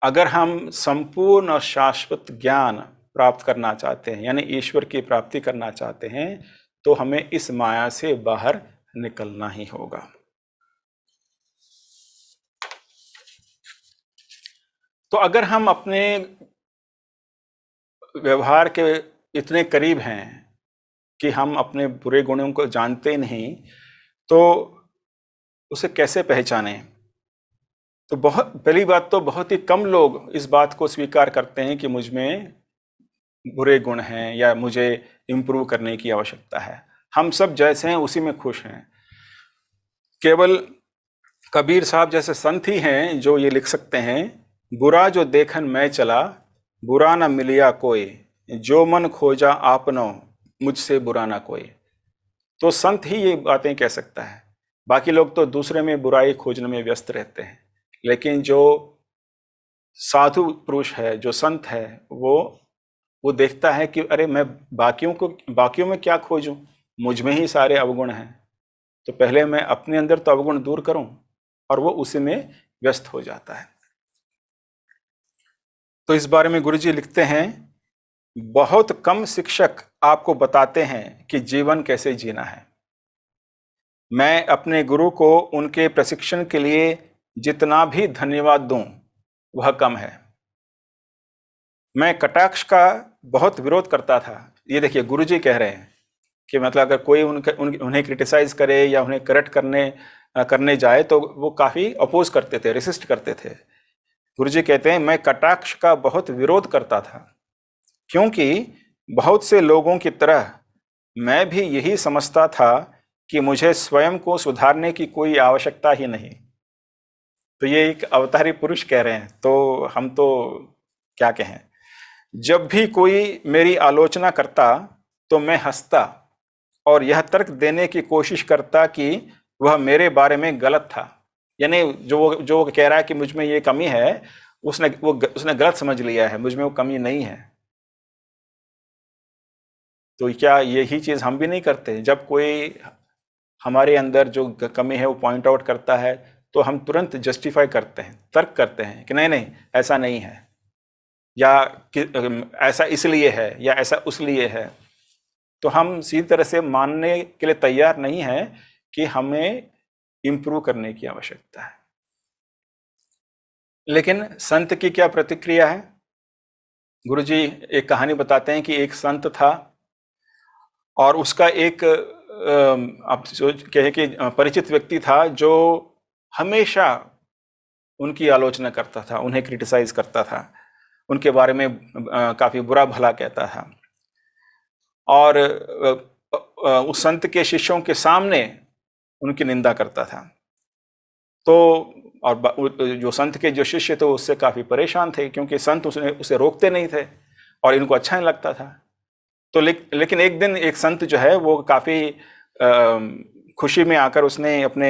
अगर हम संपूर्ण और शाश्वत ज्ञान प्राप्त करना चाहते हैं, यानी ईश्वर की प्राप्ति करना चाहते हैं, तो हमें इस माया से बाहर निकलना ही होगा। तो अगर हम अपने व्यवहार के इतने करीब हैं कि हम अपने बुरे गुणों को जानते नहीं, तो उसे कैसे पहचानें? तो पहली बात तो बहुत ही कम लोग इस बात को स्वीकार करते हैं कि मुझ में बुरे गुण हैं या मुझे इम्प्रूव करने की आवश्यकता है। हम सब जैसे हैं उसी में खुश हैं। केवल कबीर साहब जैसे संत ही हैं जो ये लिख सकते हैं, बुरा जो देखन मैं चला, बुरा न मिलिया कोई, जो मन खोजा आपनो, मुझसे बुरा ना कोई। तो संत ही ये बातें कह सकता है। बाकी लोग तो दूसरे में बुराई खोजने में व्यस्त रहते हैं, लेकिन जो साधु पुरुष है, जो संत है, वो देखता है कि अरे मैं बाकियों में क्या खोजूं, मुझ में ही सारे अवगुण हैं, तो पहले मैं अपने अंदर तो अवगुण दूर करूं, और वो उसी में व्यस्त हो जाता है। तो इस बारे में गुरुजी लिखते हैं, बहुत कम शिक्षक आपको बताते हैं कि जीवन कैसे जीना है। मैं अपने गुरु को उनके प्रशिक्षण के लिए जितना भी धन्यवाद दूं वह कम है। मैं कटाक्ष का बहुत विरोध करता था। ये देखिए गुरुजी कह रहे हैं कि मतलब अगर कोई उन्हें क्रिटिसाइज करे या उन्हें करेक्ट करने जाए तो वो काफ़ी अपोज करते थे, रेसिस्ट करते थे। गुरुजी कहते हैं, मैं कटाक्ष का बहुत विरोध करता था, क्योंकि बहुत से लोगों की तरह मैं भी यही समझता था कि मुझे स्वयं को सुधारने की कोई आवश्यकता ही नहीं। तो ये एक अवतारी पुरुष कह रहे हैं, तो हम तो क्या कहें। जब भी कोई मेरी आलोचना करता तो मैं हंसता और यह तर्क देने की कोशिश करता कि वह मेरे बारे में गलत था। यानी जो कह रहा है कि मुझ में ये कमी है, उसने गलत समझ लिया है, मुझ में वो कमी नहीं है। तो क्या यही चीज़ हम भी नहीं करते? जब कोई हमारे अंदर जो कमी है वो पॉइंट आउट करता है तो हम तुरंत जस्टिफाई करते हैं, तर्क करते हैं कि नहीं ऐसा नहीं है, या ऐसा इसलिए है, या ऐसा उसलिए है। तो हम सीधी तरह से मानने के लिए तैयार नहीं है कि हमें इम्प्रूव करने की आवश्यकता है। लेकिन संत की क्या प्रतिक्रिया है? गुरुजी एक कहानी बताते हैं कि एक संत था और उसका एक आप कहें कि परिचित व्यक्ति था जो हमेशा उनकी आलोचना करता था, उन्हें क्रिटिसाइज करता था, उनके बारे में काफ़ी बुरा भला कहता था, और उस संत के शिष्यों के सामने उनकी निंदा करता था। तो और जो संत के जो शिष्य थे उससे काफ़ी परेशान थे, क्योंकि संत उसे रोकते नहीं थे और इनको अच्छा नहीं लगता था। तो लेकिन एक दिन एक संत जो है वो काफ़ी खुशी में आकर उसने अपने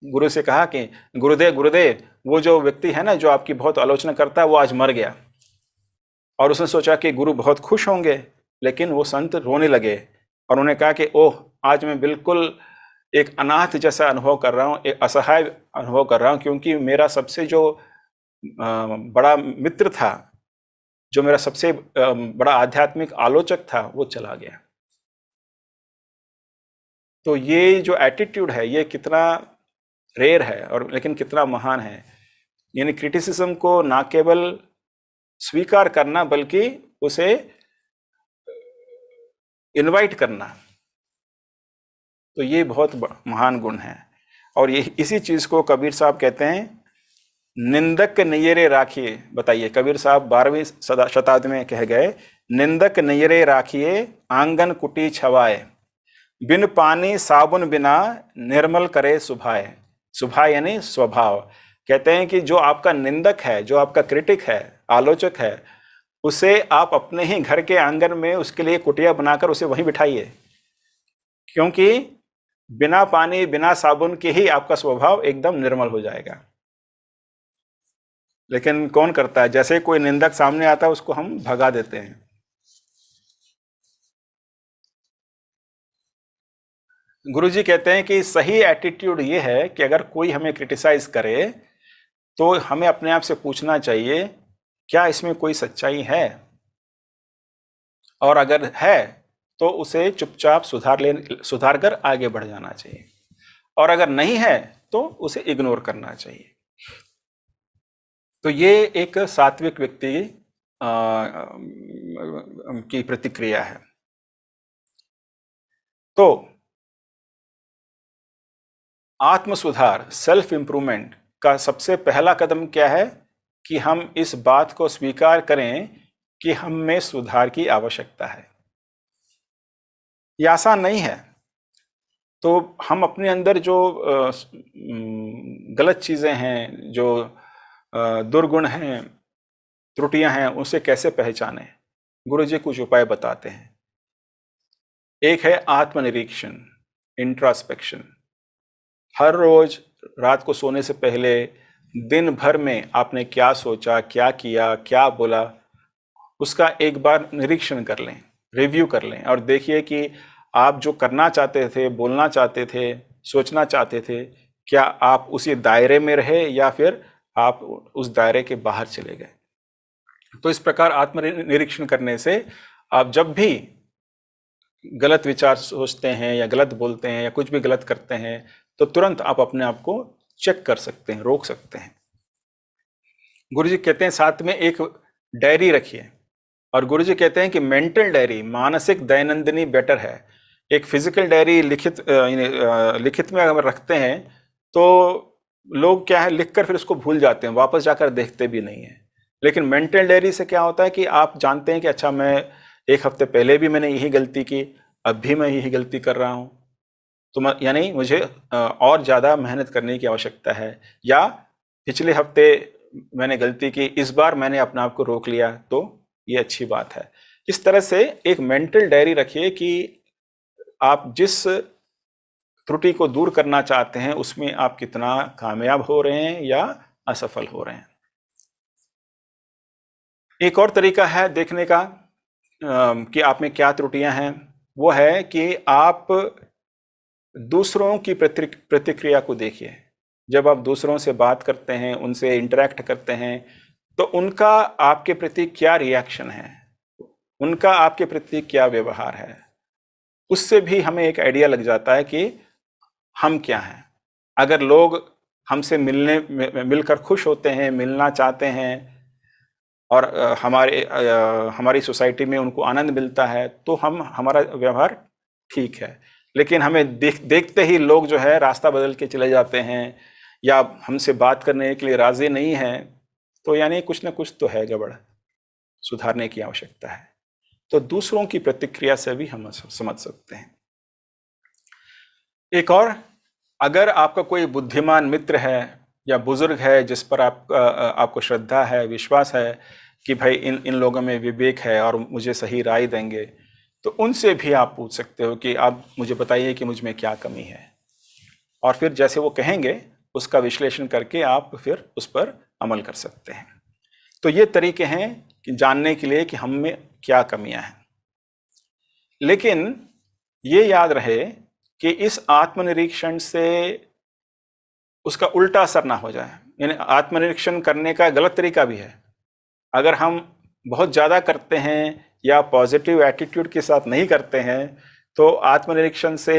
गुरु से कहा कि गुरुदेव वो जो व्यक्ति है ना जो आपकी बहुत आलोचना करता है वो आज मर गया। और उसने सोचा कि गुरु बहुत खुश होंगे, लेकिन वो संत रोने लगे और उन्होंने कहा कि ओह, आज मैं बिल्कुल एक अनाथ जैसा अनुभव कर रहा हूँ, एक असहाय अनुभव कर रहा हूँ, क्योंकि मेरा सबसे जो बड़ा मित्र था, जो मेरा सबसे बड़ा आध्यात्मिक आलोचक था, वो चला गया। तो ये जो एटीट्यूड है, ये कितना रेयर है और लेकिन कितना महान है। यानी क्रिटिसिज्म को ना केवल स्वीकार करना, बल्कि उसे इनवाइट करना, तो ये बहुत महान गुण है। और ये इसी चीज को कबीर साहब कहते हैं, निंदक नैयरे राखिए। बताइए, कबीर साहब 12वीं शताब्दी में कह गए, निंदक नैयरे राखिए आंगन कुटी छवाए, बिन पानी साबुन बिना निर्मल करे सुभाए। सुभाए यानी स्वभाव। कहते हैं कि जो आपका निंदक है, जो आपका क्रिटिक है, आलोचक है, उसे आप अपने ही घर के आंगन में उसके लिए कुटिया बनाकर उसे वहीं बिठाइए, क्योंकि बिना पानी बिना साबुन के ही आपका स्वभाव एकदम निर्मल हो जाएगा। लेकिन कौन करता है? जैसे कोई निंदक सामने आता है, उसको हम भगा देते हैं। गुरुजी कहते हैं कि सही एटीट्यूड ये है कि अगर कोई हमें क्रिटिसाइज करे तो हमें अपने आप से पूछना चाहिए, क्या इसमें कोई सच्चाई है? और अगर है तो उसे चुपचाप सुधार कर आगे बढ़ जाना चाहिए, और अगर नहीं है तो उसे इग्नोर करना चाहिए। तो ये एक सात्विक व्यक्ति की प्रतिक्रिया है। तो आत्म सुधार, सेल्फ इंप्रूवमेंट का सबसे पहला कदम क्या है कि हम इस बात को स्वीकार करें कि हम में सुधार की आवश्यकता है। ये आसान नहीं है। तो हम अपने अंदर जो गलत चीजें हैं, जो दुर्गुण हैं, त्रुटियां हैं, उसे कैसे पहचानें? गुरुजी कुछ उपाय बताते हैं। एक है आत्मनिरीक्षण, इंट्रोस्पेक्शन। हर रोज रात को सोने से पहले दिन भर में आपने क्या सोचा, क्या किया, क्या बोला, उसका एक बार निरीक्षण कर लें, रिव्यू कर लें, और देखिए कि आप जो करना चाहते थे, बोलना चाहते थे, सोचना चाहते थे, क्या आप उसी दायरे में रहे या फिर आप उस दायरे के बाहर चले गए। तो इस प्रकार आत्मनिरीक्षण करने से आप जब भी गलत विचार सोचते हैं या गलत बोलते हैं या कुछ भी गलत करते हैं, तो तुरंत आप अपने आप को चेक कर सकते हैं, रोक सकते हैं। गुरुजी कहते हैं साथ में एक डायरी रखिए, और गुरुजी कहते हैं कि मेंटल डायरी, मानसिक दैनंदिनी बेटर है। एक फिजिकल डायरी लिखित में अगर रखते हैं तो लोग क्या है, लिखकर फिर उसको भूल जाते हैं, वापस जाकर देखते भी नहीं है। लेकिन मेंटल डायरी से क्या होता है कि आप जानते हैं कि अच्छा, मैं एक हफ्ते पहले भी मैंने यही गलती की, अब भी मैं यही गलती कर रहा हूँ, तो यानी मुझे और ज़्यादा मेहनत करने की आवश्यकता है। या पिछले हफ्ते मैंने गलती की, इस बार मैंने अपने आप को रोक लिया, तो ये अच्छी बात है। इस तरह से एक मेंटल डायरी रखिए कि आप जिस त्रुटि को दूर करना चाहते हैं उसमें आप कितना कामयाब हो रहे हैं या असफल हो रहे हैं। एक और तरीका है देखने का कि आप में क्या त्रुटियां हैं, वो है कि आप दूसरों की प्रतिक्रिया को देखिए। जब आप दूसरों से बात करते हैं, उनसे इंटरेक्ट करते हैं, तो उनका आपके प्रति क्या रिएक्शन है, उनका आपके प्रति क्या व्यवहार है, उससे भी हमें एक आइडिया लग जाता है कि हम क्या हैं। अगर लोग हमसे मिलकर खुश होते हैं, मिलना चाहते हैं, और हमारी सोसाइटी में उनको आनंद मिलता है, तो हमारा व्यवहार ठीक है। लेकिन हमें देखते ही लोग जो है रास्ता बदल के चले जाते हैं या हमसे बात करने के लिए राजी नहीं हैं, तो यानी कुछ ना कुछ तो है गड़बड़, सुधारने की आवश्यकता है। तो दूसरों की प्रतिक्रिया से भी हम समझ सकते हैं। एक और, अगर आपका कोई बुद्धिमान मित्र है या बुजुर्ग है जिस पर आपको श्रद्धा है, विश्वास है कि भाई इन लोगों में विवेक है और मुझे सही राय देंगे, तो उनसे भी आप पूछ सकते हो कि आप मुझे बताइए कि मुझ में क्या कमी है, और फिर जैसे वो कहेंगे उसका विश्लेषण करके आप फिर उस पर अमल कर सकते हैं। तो ये तरीके हैं कि जानने के लिए कि हम में क्या कमियां हैं। लेकिन ये याद रहे कि इस आत्मनिरीक्षण से उसका उल्टा असर ना हो जाए। यानी आत्मनिरीक्षण करने का गलत तरीका भी है। अगर हम बहुत ज़्यादा करते हैं या पॉजिटिव एटीट्यूड के साथ नहीं करते हैं तो आत्मनिरीक्षण से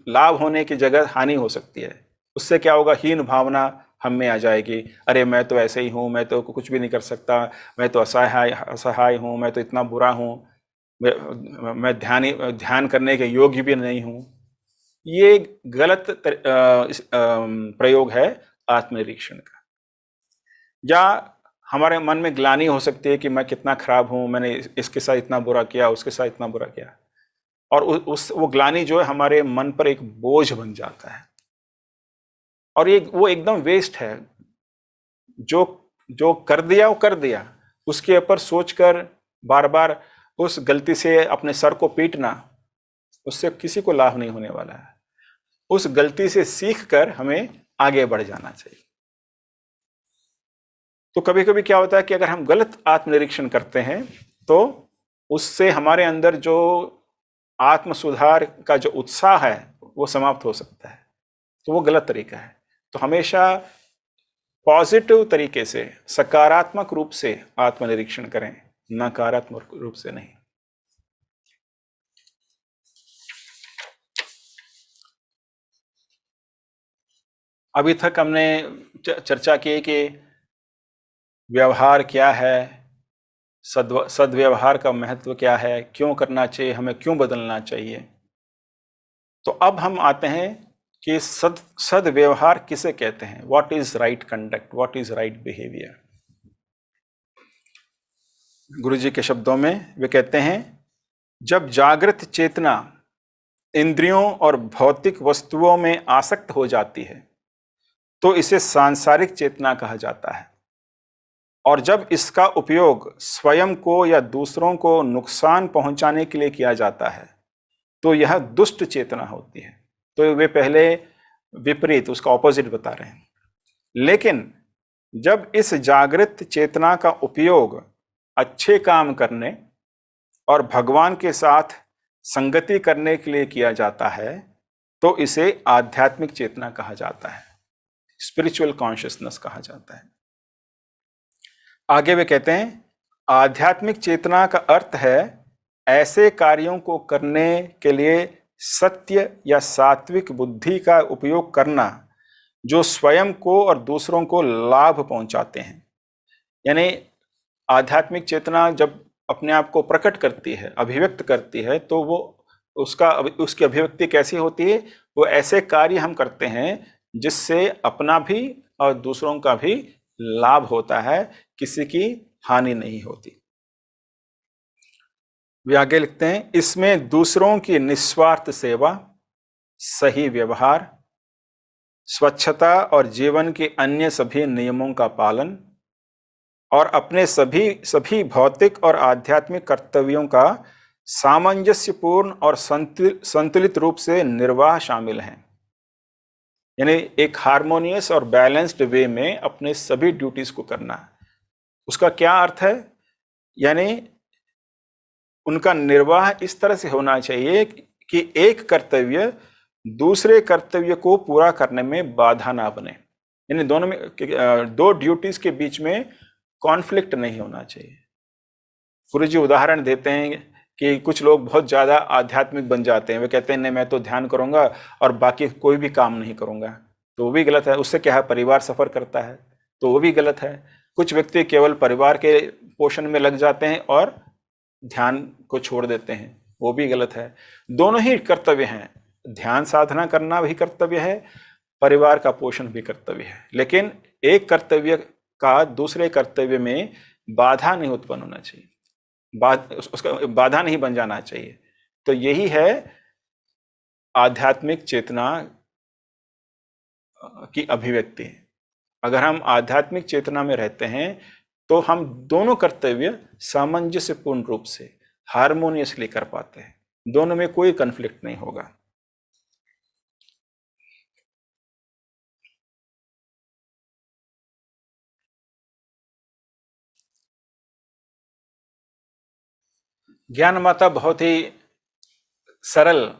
लाभ होने की जगह हानि हो सकती है। उससे क्या होगा, हीन भावना हम में आ जाएगी। अरे मैं तो ऐसे ही हूँ, मैं तो कुछ भी नहीं कर सकता, मैं तो असहाय हूँ, मैं तो इतना बुरा हूँ, मैं ध्यान करने के योग्य भी नहीं हूँ। ये गलत प्रयोग है आत्मनिरीक्षण का। या हमारे मन में ग्लानि हो सकती है कि मैं कितना खराब हूं, मैंने इसके साथ इतना बुरा किया, उसके साथ इतना बुरा किया, और वो ग्लानि जो है हमारे मन पर एक बोझ बन जाता है। और ये वो एकदम वेस्ट है। जो जो कर दिया वो कर दिया, उसके ऊपर सोचकर बार बार उस गलती से अपने सर को पीटना, उससे किसी को लाभ नहीं होने वाला है। उस गलती से सीख कर हमें आगे बढ़ जाना चाहिए। तो कभी कभी क्या होता है कि अगर हम गलत आत्मनिरीक्षण करते हैं तो उससे हमारे अंदर जो आत्म सुधार का जो उत्साह है वो समाप्त हो सकता है। तो वो गलत तरीका है। तो हमेशा पॉजिटिव तरीके से, सकारात्मक रूप से आत्मनिरीक्षण करें, नकारात्मक रूप से नहीं। अभी तक हमने चर्चा की कि व्यवहार क्या है, सद्व्यवहार का महत्व क्या है, क्यों करना चाहिए, हमें क्यों बदलना चाहिए। तो अब हम आते हैं कि सद्व्यवहार किसे कहते हैं। What is right conduct, what is right behaviour. गुरु जी के शब्दों में वे कहते हैं, जब जागृत चेतना इंद्रियों और भौतिक वस्तुओं में आसक्त हो जाती है तो इसे सांसारिक चेतना कहा जाता है, और जब इसका उपयोग स्वयं को या दूसरों को नुकसान पहुंचाने के लिए किया जाता है तो यह दुष्ट चेतना होती है। तो वे पहले विपरीत, उसका ऑपोजिट बता रहे हैं। लेकिन जब इस जागृत चेतना का उपयोग अच्छे काम करने और भगवान के साथ संगति करने के लिए किया जाता है तो इसे आध्यात्मिक चेतना कहा जाता है, स्पिरिचुअल कॉन्शियसनेस कहा जाता है। आगे वे कहते हैं, आध्यात्मिक चेतना का अर्थ है ऐसे कार्यों को करने के लिए सत्य या सात्विक बुद्धि का उपयोग करना जो स्वयं को और दूसरों को लाभ पहुंचाते हैं। यानी आध्यात्मिक चेतना जब अपने आप को प्रकट करती है, अभिव्यक्त करती है, तो वो उसकी अभिव्यक्ति कैसी होती है, वो ऐसे कार्य हम करते हैं जिससे अपना भी और दूसरों का भी लाभ होता है, किसी की हानि नहीं होती। वे आगे लिखते हैं, इसमें दूसरों की निस्वार्थ सेवा, सही व्यवहार, स्वच्छता और जीवन के अन्य सभी नियमों का पालन और अपने सभी भौतिक और आध्यात्मिक कर्तव्यों का सामंजस्यपूर्ण और संतुलित रूप से निर्वाह शामिल हैं। यानी एक हार्मोनियस और बैलेंस्ड वे में अपने सभी ड्यूटीज को करना। उसका क्या अर्थ है? यानी उनका निर्वाह इस तरह से होना चाहिए कि एक कर्तव्य दूसरे कर्तव्य को पूरा करने में बाधा ना बने। यानी दोनों में, दो ड्यूटीज के बीच में कॉन्फ्लिक्ट नहीं होना चाहिए। गुरु जी उदाहरण देते हैं कि कुछ लोग बहुत ज़्यादा आध्यात्मिक बन जाते हैं। वे कहते हैं नहीं, मैं तो ध्यान करूंगा और बाकी कोई भी काम नहीं करूंगा। तो वो भी गलत है। उससे क्या है, परिवार सफ़र करता है, तो वो भी गलत है। कुछ व्यक्ति केवल परिवार के पोषण में लग जाते हैं और ध्यान को छोड़ देते हैं, वो भी गलत है। दोनों ही कर्तव्य हैं। ध्यान साधना करना भी कर्तव्य है, परिवार का पोषण भी कर्तव्य है। लेकिन एक कर्तव्य का दूसरे कर्तव्य में बाधा नहीं उत्पन्न होना चाहिए, उसका बाधा नहीं बन जाना चाहिए। तो यही है आध्यात्मिक चेतना की अभिव्यक्ति। अगर हम आध्यात्मिक चेतना में रहते हैं तो हम दोनों कर्तव्य सामंजस्यपूर्ण रूप से हार्मोनियसली कर पाते हैं, दोनों में कोई कन्फ्लिक्ट नहीं होगा। ज्ञान माता बहुत ही सरल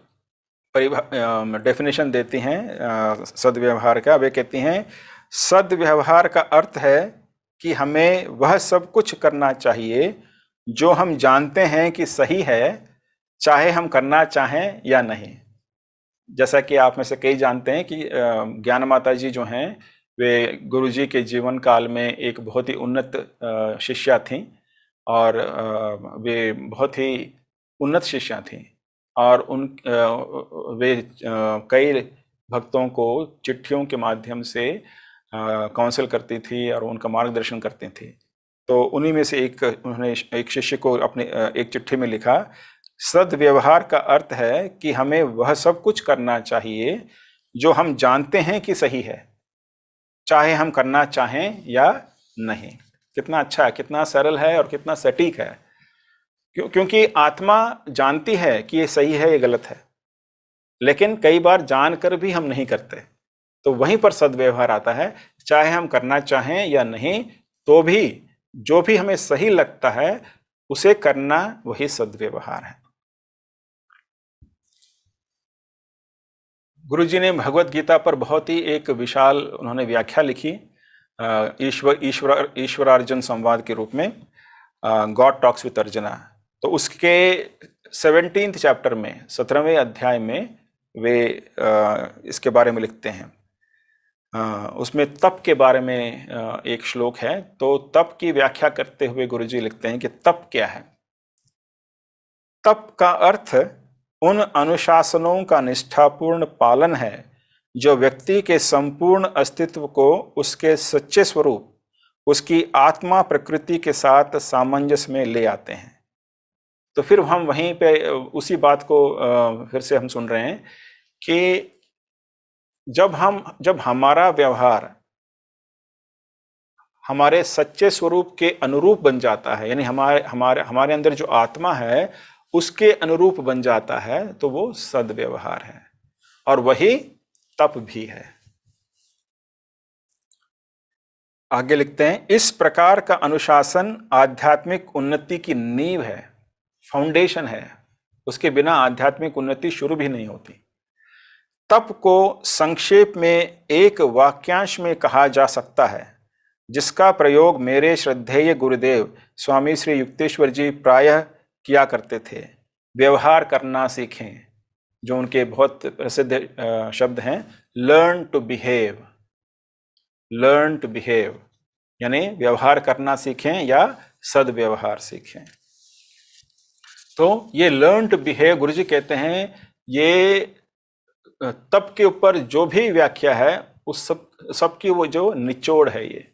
डेफिनेशन देती हैं सद्व्यवहार का। वे कहती हैं सद्व्यवहार का अर्थ है कि हमें वह सब कुछ करना चाहिए जो हम जानते हैं कि सही है, चाहे हम करना चाहें या नहीं। जैसा कि आप में से कई जानते हैं कि ज्ञान माता जी जो हैं वे गुरु जी के जीवन काल में एक बहुत ही उन्नत शिष्या थीं और वे बहुत ही उन्नत शिष्या थीं और वे कई भक्तों को चिट्ठियों के माध्यम से काउंसिल करती थी और उनका मार्गदर्शन करती थी। तो उन्हीं में से उन्होंने एक शिष्य को अपने एक चिट्ठी में लिखा, सद्व्यवहार का अर्थ है कि हमें वह सब कुछ करना चाहिए जो हम जानते हैं कि सही है, चाहे हम करना चाहें या नहीं। कितना अच्छा है, कितना सरल है और कितना सटीक है। क्योंकि आत्मा जानती है कि ये सही है, ये गलत है, लेकिन कई बार जानकर भी हम नहीं करते। तो वहीं पर सद्व्यवहार आता है। चाहे हम करना चाहें या नहीं, तो भी जो भी हमें सही लगता है उसे करना, वही सद्व्यवहार है। गुरु जी ने भगवत गीता पर बहुत ही एक विशाल उन्होंने व्याख्या लिखी ईश्वरार्जुन संवाद के रूप में, गॉड टॉक्स विद अर्जुना। तो उसके 17th चैप्टर में 17वें अध्याय में वे इसके बारे में लिखते हैं। उसमें तप के बारे में एक श्लोक है। तो तप की व्याख्या करते हुए गुरुजी लिखते हैं कि तप क्या है। तप का अर्थ उन अनुशासनों का निष्ठापूर्ण पालन है जो व्यक्ति के संपूर्ण अस्तित्व को उसके सच्चे स्वरूप, उसकी आत्मा प्रकृति के साथ सामंजस्य में ले आते हैं। तो फिर हम वहीं पे उसी बात को फिर से हम सुन रहे हैं कि जब हमारा व्यवहार हमारे सच्चे स्वरूप के अनुरूप बन जाता है, यानी हमारे अंदर जो आत्मा है उसके अनुरूप बन जाता है, तो वो सद्व्यवहार है और वही तप भी है। आगे लिखते हैं, इस प्रकार का अनुशासन आध्यात्मिक उन्नति की नींव है, फाउंडेशन है। उसके बिना आध्यात्मिक उन्नति शुरू भी नहीं होती। तप को संक्षेप में एक वाक्यांश में कहा जा सकता है, जिसका प्रयोग मेरे श्रद्धेय गुरुदेव स्वामी श्री युक्तेश्वर जी प्रायः किया करते थे। व्यवहार करना सीखें, जो उनके बहुत प्रसिद्ध शब्द हैं, learn to behave. Learn to behave यानी व्यवहार करना सीखें या सद्व्यवहार सीखें। तो ये लर्न टू बिहेव, गुरुजी कहते हैं, ये तप के ऊपर जो भी व्याख्या है उस सब की वो जो निचोड़ है, ये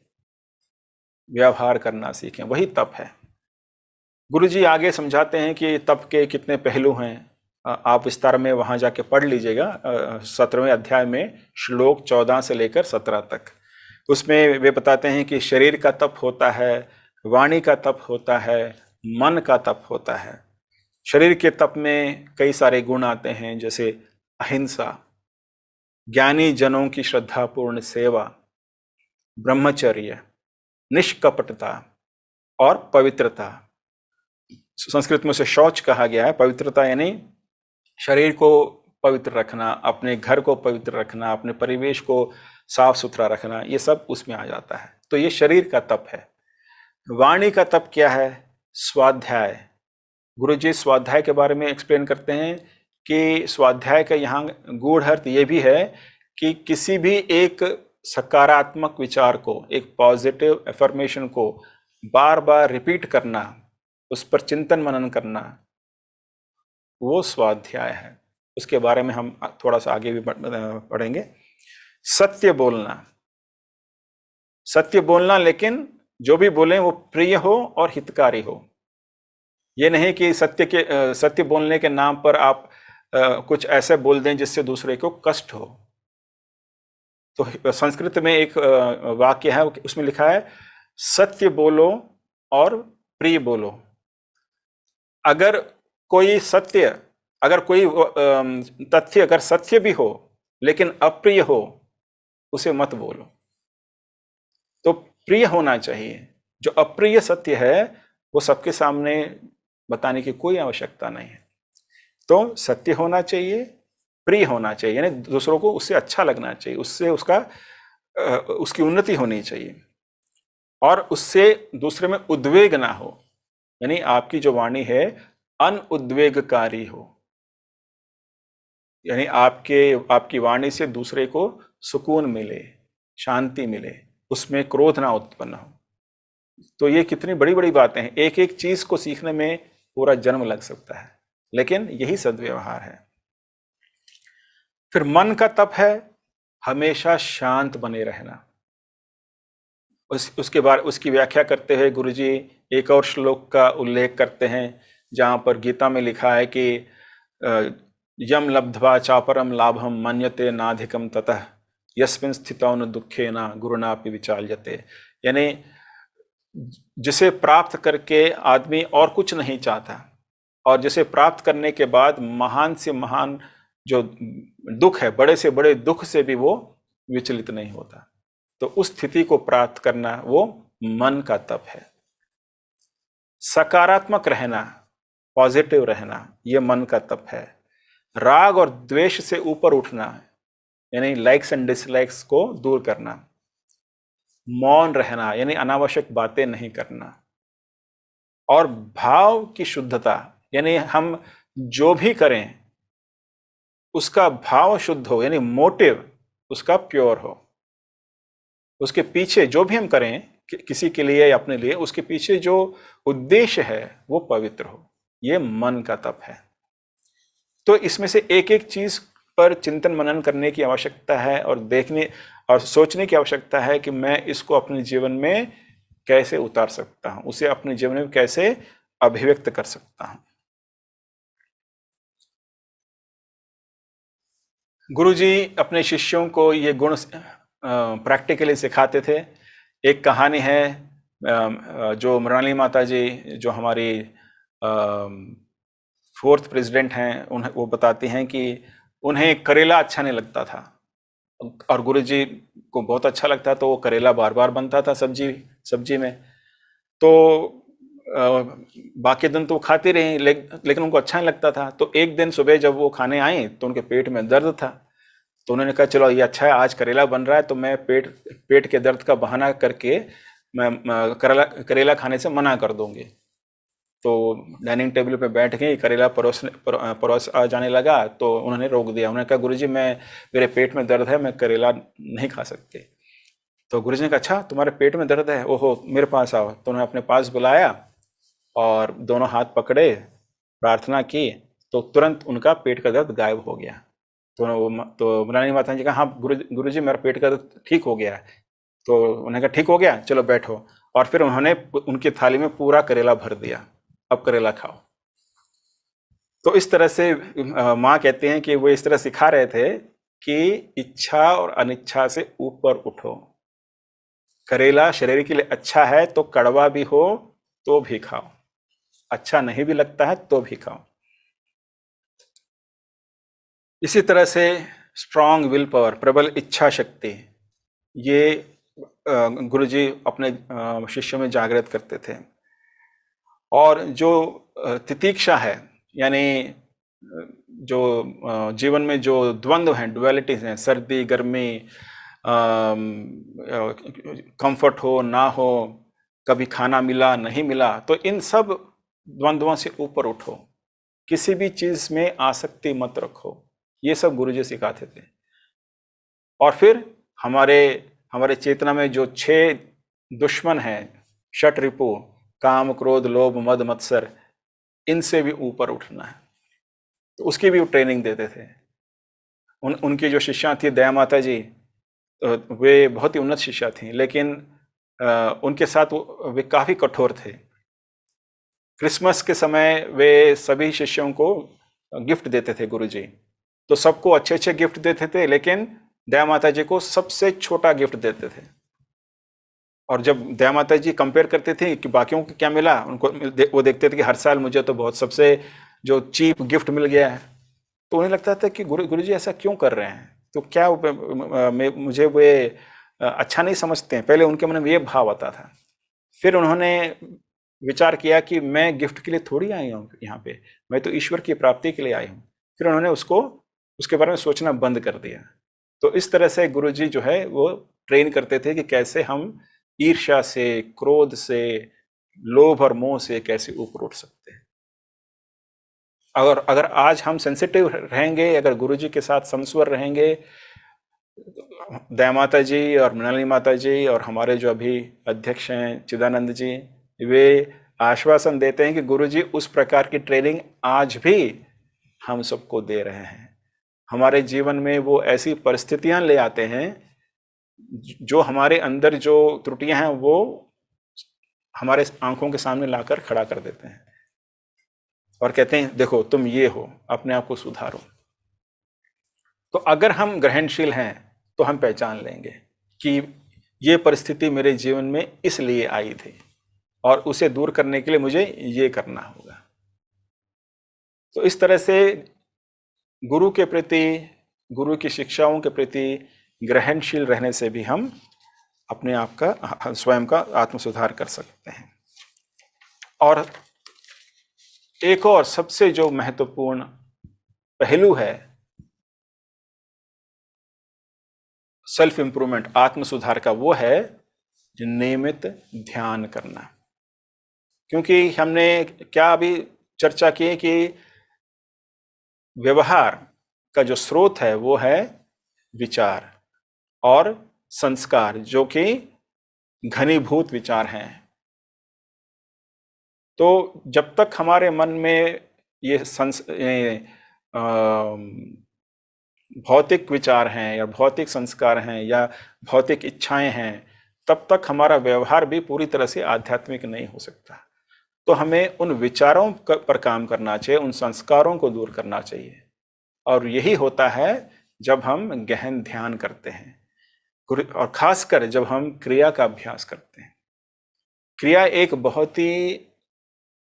व्यवहार करना सीखें, वही तप है। गुरुजी आगे समझाते हैं कि तप के कितने पहलू हैं। आप विस्तार में वहां जाके पढ़ लीजिएगा 17वें अध्याय में श्लोक 14 से लेकर 17 तक। उसमें वे बताते हैं कि शरीर का तप होता है, वाणी का तप होता है, मन का तप होता है। शरीर के तप में कई सारे गुण आते हैं, जैसे अहिंसा, ज्ञानी जनों की श्रद्धापूर्ण सेवा, ब्रह्मचर्य, निष्कपटता और पवित्रता। संस्कृत में उसे शौच कहा गया है। पवित्रता यानी शरीर को पवित्र रखना, अपने घर को पवित्र रखना, अपने परिवेश को साफ सुथरा रखना, ये सब उसमें आ जाता है। तो ये शरीर का तप है। वाणी का तप क्या है? स्वाध्याय। गुरुजी स्वाध्याय के बारे में एक्सप्लेन करते हैं कि स्वाध्याय का यहाँ गूढ़ अर्थ ये भी है कि किसी भी एक सकारात्मक विचार को, एक पॉजिटिव एफर्मेशन को बार बार रिपीट करना, उस पर चिंतन मनन करना, वो स्वाध्याय है। उसके बारे में हम थोड़ा सा आगे भी पढ़ेंगे। सत्य बोलना, सत्य बोलना, लेकिन जो भी बोलें वो प्रिय हो और हितकारी हो। ये नहीं कि सत्य बोलने के नाम पर आप कुछ ऐसे बोल दें जिससे दूसरे को कष्ट हो। तो संस्कृत में एक वाक्य है, उसमें लिखा है, सत्य बोलो और प्रिय बोलो। अगर कोई तथ्य अगर सत्य भी हो लेकिन अप्रिय हो, उसे मत बोलो। तो प्रिय होना चाहिए। जो अप्रिय सत्य है वो सबके सामने बताने की कोई आवश्यकता नहीं है। तो सत्य होना चाहिए, प्रिय होना चाहिए, यानी दूसरों को उससे अच्छा लगना चाहिए, उससे उसकी उन्नति होनी चाहिए, और उससे दूसरे में उद्वेग ना हो, यानी आपकी जो वाणी है अनुद्वेगकारी हो, यानी आपकी वाणी से दूसरे को सुकून मिले, शांति मिले, उसमें क्रोध ना उत्पन्न हो। तो ये कितनी बड़ी बड़ी बातें हैं, एक एक चीज को सीखने में पूरा जन्म लग सकता है, लेकिन यही सद्व्यवहार है। फिर मन का तप है हमेशा शांत बने रहना। उसके बाद उसकी व्याख्या करते हुए गुरुजी एक और श्लोक का उल्लेख करते हैं, जहाँ पर गीता में लिखा है कि यम लब्ध्वा चापरम लाभम मन्यते नाधिकम ततः यस्मिन् स्थितौ न दुखेन गुरुणापि विचाल्यते, यानी जिसे प्राप्त करके आदमी और कुछ नहीं चाहता, और जिसे प्राप्त करने के बाद महान से महान जो दुख है, बड़े से बड़े दुख से भी वो विचलित नहीं होता। तो उस स्थिति को प्राप्त करना वो मन का तप है। सकारात्मक रहना, पॉजिटिव रहना, ये मन का तप है। राग और द्वेष से ऊपर उठना, यानी लाइक्स एंड डिसलाइक्स को दूर करना। मौन रहना, यानी अनावश्यक बातें नहीं करना। और भाव की शुद्धता, यानी हम जो भी करें उसका भाव शुद्ध हो, यानी मोटिव उसका प्योर हो, उसके पीछे जो भी हम करें किसी के लिए या अपने लिए, उसके पीछे जो उद्देश्य है वो पवित्र हो। ये मन का तप है। तो इसमें से एक एक चीज पर चिंतन मनन करने की आवश्यकता है, और देखने और सोचने की आवश्यकता है कि मैं इसको अपने जीवन में कैसे उतार सकता हूं, उसे अपने जीवन में कैसे अभिव्यक्त कर सकता हूं। गुरुजी अपने शिष्यों को ये गुण प्रैक्टिकली सिखाते थे। एक कहानी है जो मृणाली माता जी, जो हमारी 4th प्रेसिडेंट हैं, उन्हें वो बताती हैं कि उन्हें करेला अच्छा नहीं लगता था, और गुरुजी को बहुत अच्छा लगता, तो वो करेला बार बार बनता था सब्जी में। तो बाकी दिन तो वो खाती रही, लेकिन उनको अच्छा नहीं लगता था। तो एक दिन सुबह जब वो खाने आई तो उनके पेट में दर्द था। तो उन्होंने कहा चलो ये अच्छा है, आज करेला बन रहा है, तो मैं पेट के दर्द का बहाना करके मैं करेला खाने से मना कर दूंगी। तो डाइनिंग टेबल पे बैठ गई, करेला परोस आ जाने लगा, तो उन्होंने रोक दिया। उन्होंने कहा गुरुजी मेरे पेट में दर्द है, मैं करेला नहीं खा सकते। तो गुरुजी ने कहा अच्छा तुम्हारे पेट में दर्द है, ओहो मेरे पास आओ। तो उन्होंने अपने पास बुलाया और दोनों हाथ पकड़े, प्रार्थना की, तो तुरंत उनका पेट का दर्द गायब हो गया। तो मृणालिनी माता जी कहा हाँ गुरुजी मेरा पेट का दर्द ठीक हो गया है। तो उन्होंने कहा ठीक हो गया, चलो बैठो। और फिर उन्होंने उनकी थाली में पूरा करेला भर दिया, अब करेला खाओ। तो इस तरह से माँ कहते हैं कि वो इस तरह सिखा रहे थे कि इच्छा और अनिच्छा से ऊपर उठो। करेला शरीर के लिए अच्छा है, तो कड़वा भी हो तो भी खाओ, अच्छा नहीं भी लगता है तो भी खाओ। इसी तरह से स्ट्रॉन्ग विल पावर, प्रबल इच्छा शक्ति, ये गुरुजी अपने शिष्यों में जागृत करते थे। और जो तितीक्षा है, यानी जो जीवन में जो द्वंद्व हैं, डुअलिटीज हैं, सर्दी गर्मी, कंफर्ट हो ना हो, कभी खाना मिला नहीं मिला, तो इन सब द्वंद्वों से ऊपर उठो, किसी भी चीज में आसक्ति मत रखो। ये सब गुरुजी सिखाते थे। और फिर हमारे चेतना में जो 6 दुश्मन हैं, षट रिपु, काम क्रोध लोभ मद मत्सर, इनसे भी ऊपर उठना है, तो उसकी भी ट्रेनिंग देते थे। उनकी जो शिष्या थी दया माता जी, वे बहुत ही उन्नत शिष्या थी, लेकिन उनके साथ वे काफी कठोर थे। क्रिसमस के समय वे सभी शिष्यों को गिफ्ट देते थे गुरुजी, तो सबको अच्छे अच्छे गिफ्ट देते थे, लेकिन दया माता जी को सबसे छोटा गिफ्ट देते थे। और जब दया माता जी कंपेयर करते थे कि बाकियों को क्या मिला, वो देखते थे कि हर साल मुझे तो बहुत सबसे जो चीप गिफ्ट मिल गया है। तो उन्हें लगता था कि गुरुजी ऐसा क्यों कर रहे हैं, तो क्या मुझे वे अच्छा नहीं समझते हैं। पहले उनके मन में ये भाव आता था। फिर उन्होंने विचार किया कि मैं गिफ्ट के लिए थोड़ी आई हूँ यहाँ पे, मैं तो ईश्वर की प्राप्ति के लिए आई हूँ। फिर उन्होंने उसके बारे में सोचना बंद कर दिया। तो इस तरह से गुरुजी जो है वो ट्रेन करते थे कि कैसे हम ईर्ष्या से, क्रोध से, लोभ और मोह से कैसे ऊपर उठ सकते हैं। अगर आज हम सेंसिटिव रहेंगे, अगर गुरुजी के साथ समस्वर रहेंगे, दया माता जी और मृणालिनी माता जी और हमारे जो अभी अध्यक्ष हैं चिदानंद जी, वे आश्वासन देते हैं कि गुरुजी उस प्रकार की ट्रेनिंग आज भी हम सबको दे रहे हैं। हमारे जीवन में वो ऐसी परिस्थितियां ले आते हैं जो हमारे अंदर जो त्रुटियां हैं वो हमारे आंखों के सामने लाकर खड़ा कर देते हैं और कहते हैं देखो तुम ये हो, अपने आप को सुधारो। तो अगर हम ग्रहणशील हैं तो हम पहचान लेंगे कि ये परिस्थिति मेरे जीवन में इसलिए आई थी और उसे दूर करने के लिए मुझे ये करना होगा। तो इस तरह से गुरु के प्रति, गुरु की शिक्षाओं के प्रति ग्रहणशील रहने से भी हम अपने आप का, स्वयं का आत्म सुधार कर सकते हैं। और एक और सबसे जो महत्वपूर्ण पहलू है सेल्फ इंप्रूवमेंट, आत्म सुधार का, वो है नियमित ध्यान करना। क्योंकि हमने क्या अभी चर्चा की कि व्यवहार का जो स्रोत है वो है विचार और संस्कार, जो कि घनीभूत विचार हैं। तो जब तक हमारे मन में ये भौतिक विचार हैं या भौतिक संस्कार हैं या भौतिक इच्छाएं हैं, तब तक हमारा व्यवहार भी पूरी तरह से आध्यात्मिक नहीं हो सकता। तो हमें उन विचारों पर काम करना चाहिए, उन संस्कारों को दूर करना चाहिए। और यही होता है जब हम गहन ध्यान करते हैं और खासकर जब हम क्रिया का अभ्यास करते हैं। क्रिया एक बहुत ही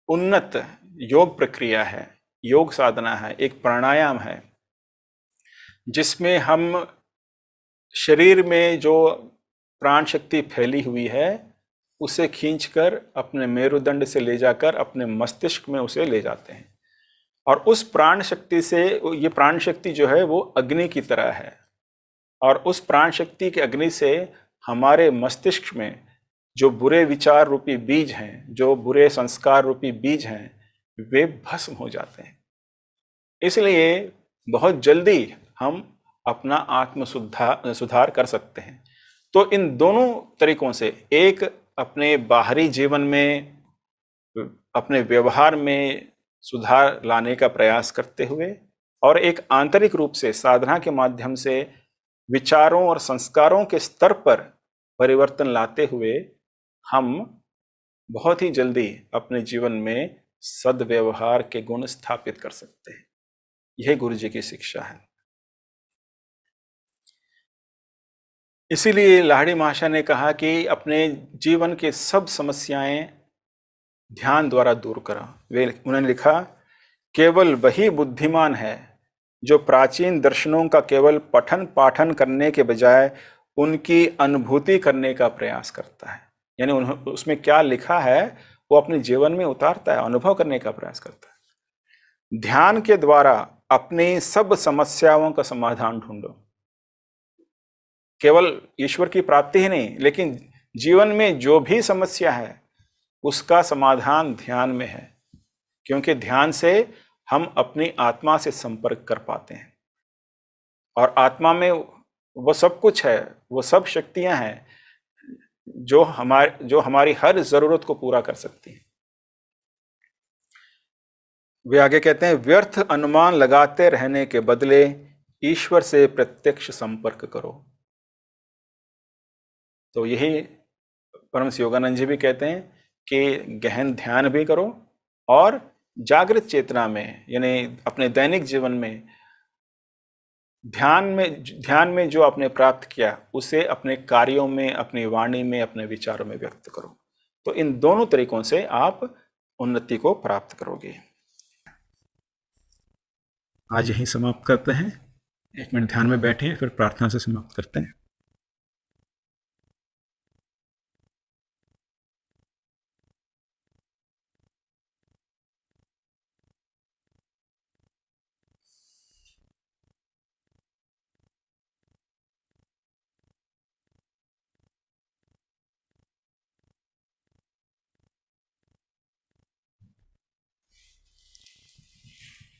उन्नत योग प्रक्रिया है, योग साधना है, एक प्राणायाम है, जिसमें हम शरीर में जो प्राण शक्ति फैली हुई है उसे खींचकर अपने मेरुदंड से ले जाकर अपने मस्तिष्क में उसे ले जाते हैं। और उस प्राण शक्ति से, ये प्राण शक्ति जो है वो अग्नि की तरह है, और उस प्राण शक्ति के अग्नि से हमारे मस्तिष्क में जो बुरे विचार रूपी बीज हैं, जो बुरे संस्कार रूपी बीज हैं, वे भस्म हो जाते हैं। इसलिए बहुत जल्दी हम अपना आत्म सुधार कर सकते हैं। तो इन दोनों तरीकों से, एक अपने बाहरी जीवन में, अपने व्यवहार में सुधार लाने का प्रयास करते हुए, और एक आंतरिक रूप से साधना के माध्यम से विचारों और संस्कारों के स्तर पर परिवर्तन लाते हुए, हम बहुत ही जल्दी अपने जीवन में सद्व्यवहार के गुण स्थापित कर सकते हैं। यह गुरु जी की शिक्षा है। इसीलिए लाहिड़ी महाशय ने कहा कि अपने जीवन के सब समस्याएं ध्यान द्वारा दूर करो। उन्होंने लिखा, केवल वही बुद्धिमान है जो प्राचीन दर्शनों का केवल पठन पाठन करने के बजाय उनकी अनुभूति करने का प्रयास करता है। यानी उसमें क्या लिखा है वो अपने जीवन में उतारता है, अनुभव करने का प्रयास करता है। ध्यान के द्वारा अपनी सब समस्याओं का समाधान ढूंढो। केवल ईश्वर की प्राप्ति ही नहीं, लेकिन जीवन में जो भी समस्या है उसका समाधान ध्यान में है, क्योंकि ध्यान से हम अपनी आत्मा से संपर्क कर पाते हैं, और आत्मा में वो सब कुछ है, वो सब शक्तियां हैं जो हमारी हर जरूरत को पूरा कर सकती हैं। वे आगे कहते हैं, व्यर्थ अनुमान लगाते रहने के बदले ईश्वर से प्रत्यक्ष संपर्क करो। तो यही परमहंस योगानंद जी भी कहते हैं कि गहन ध्यान भी करो, और जागृत चेतना में, यानी अपने दैनिक जीवन में ध्यान में जो आपने प्राप्त किया उसे अपने कार्यों में, अपनी वाणी में, अपने विचारों में व्यक्त करो। तो इन दोनों तरीकों से आप उन्नति को प्राप्त करोगे। आज यहीं समाप्त करते हैं। 1 मिनट ध्यान में बैठिए, फिर प्रार्थना से समाप्त करते हैं।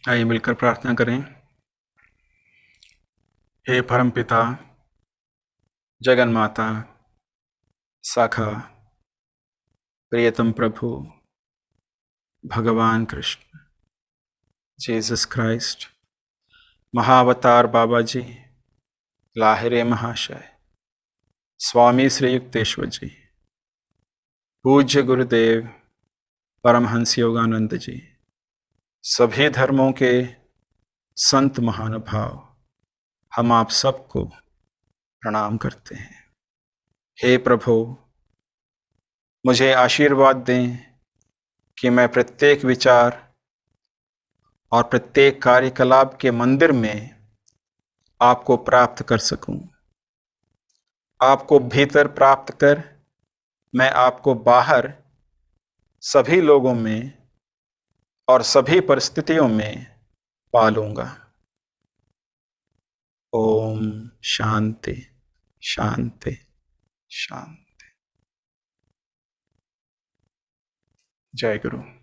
आइए मिलकर प्रार्थना करें। हे परमपिता, जगन माता, शाखा, प्रियतम प्रभु, भगवान कृष्ण, जीसस क्राइस्ट, महाअवतार बाबा जी, लाहिरे महाशय, स्वामी श्री युक्तेश्वर जी, पूज्य गुरुदेव परमहंस योगानंद जी, सभी धर्मों के संत महानुभाव, हम आप सबको प्रणाम करते हैं। हे प्रभु, मुझे आशीर्वाद दें कि मैं प्रत्येक विचार और प्रत्येक कार्यकलाप के मंदिर में आपको प्राप्त कर सकूं। आपको भीतर प्राप्त कर मैं आपको बाहर सभी लोगों में और सभी परिस्थितियों में पालूंगा। ओम शांति शांति शांति। जय गुरु।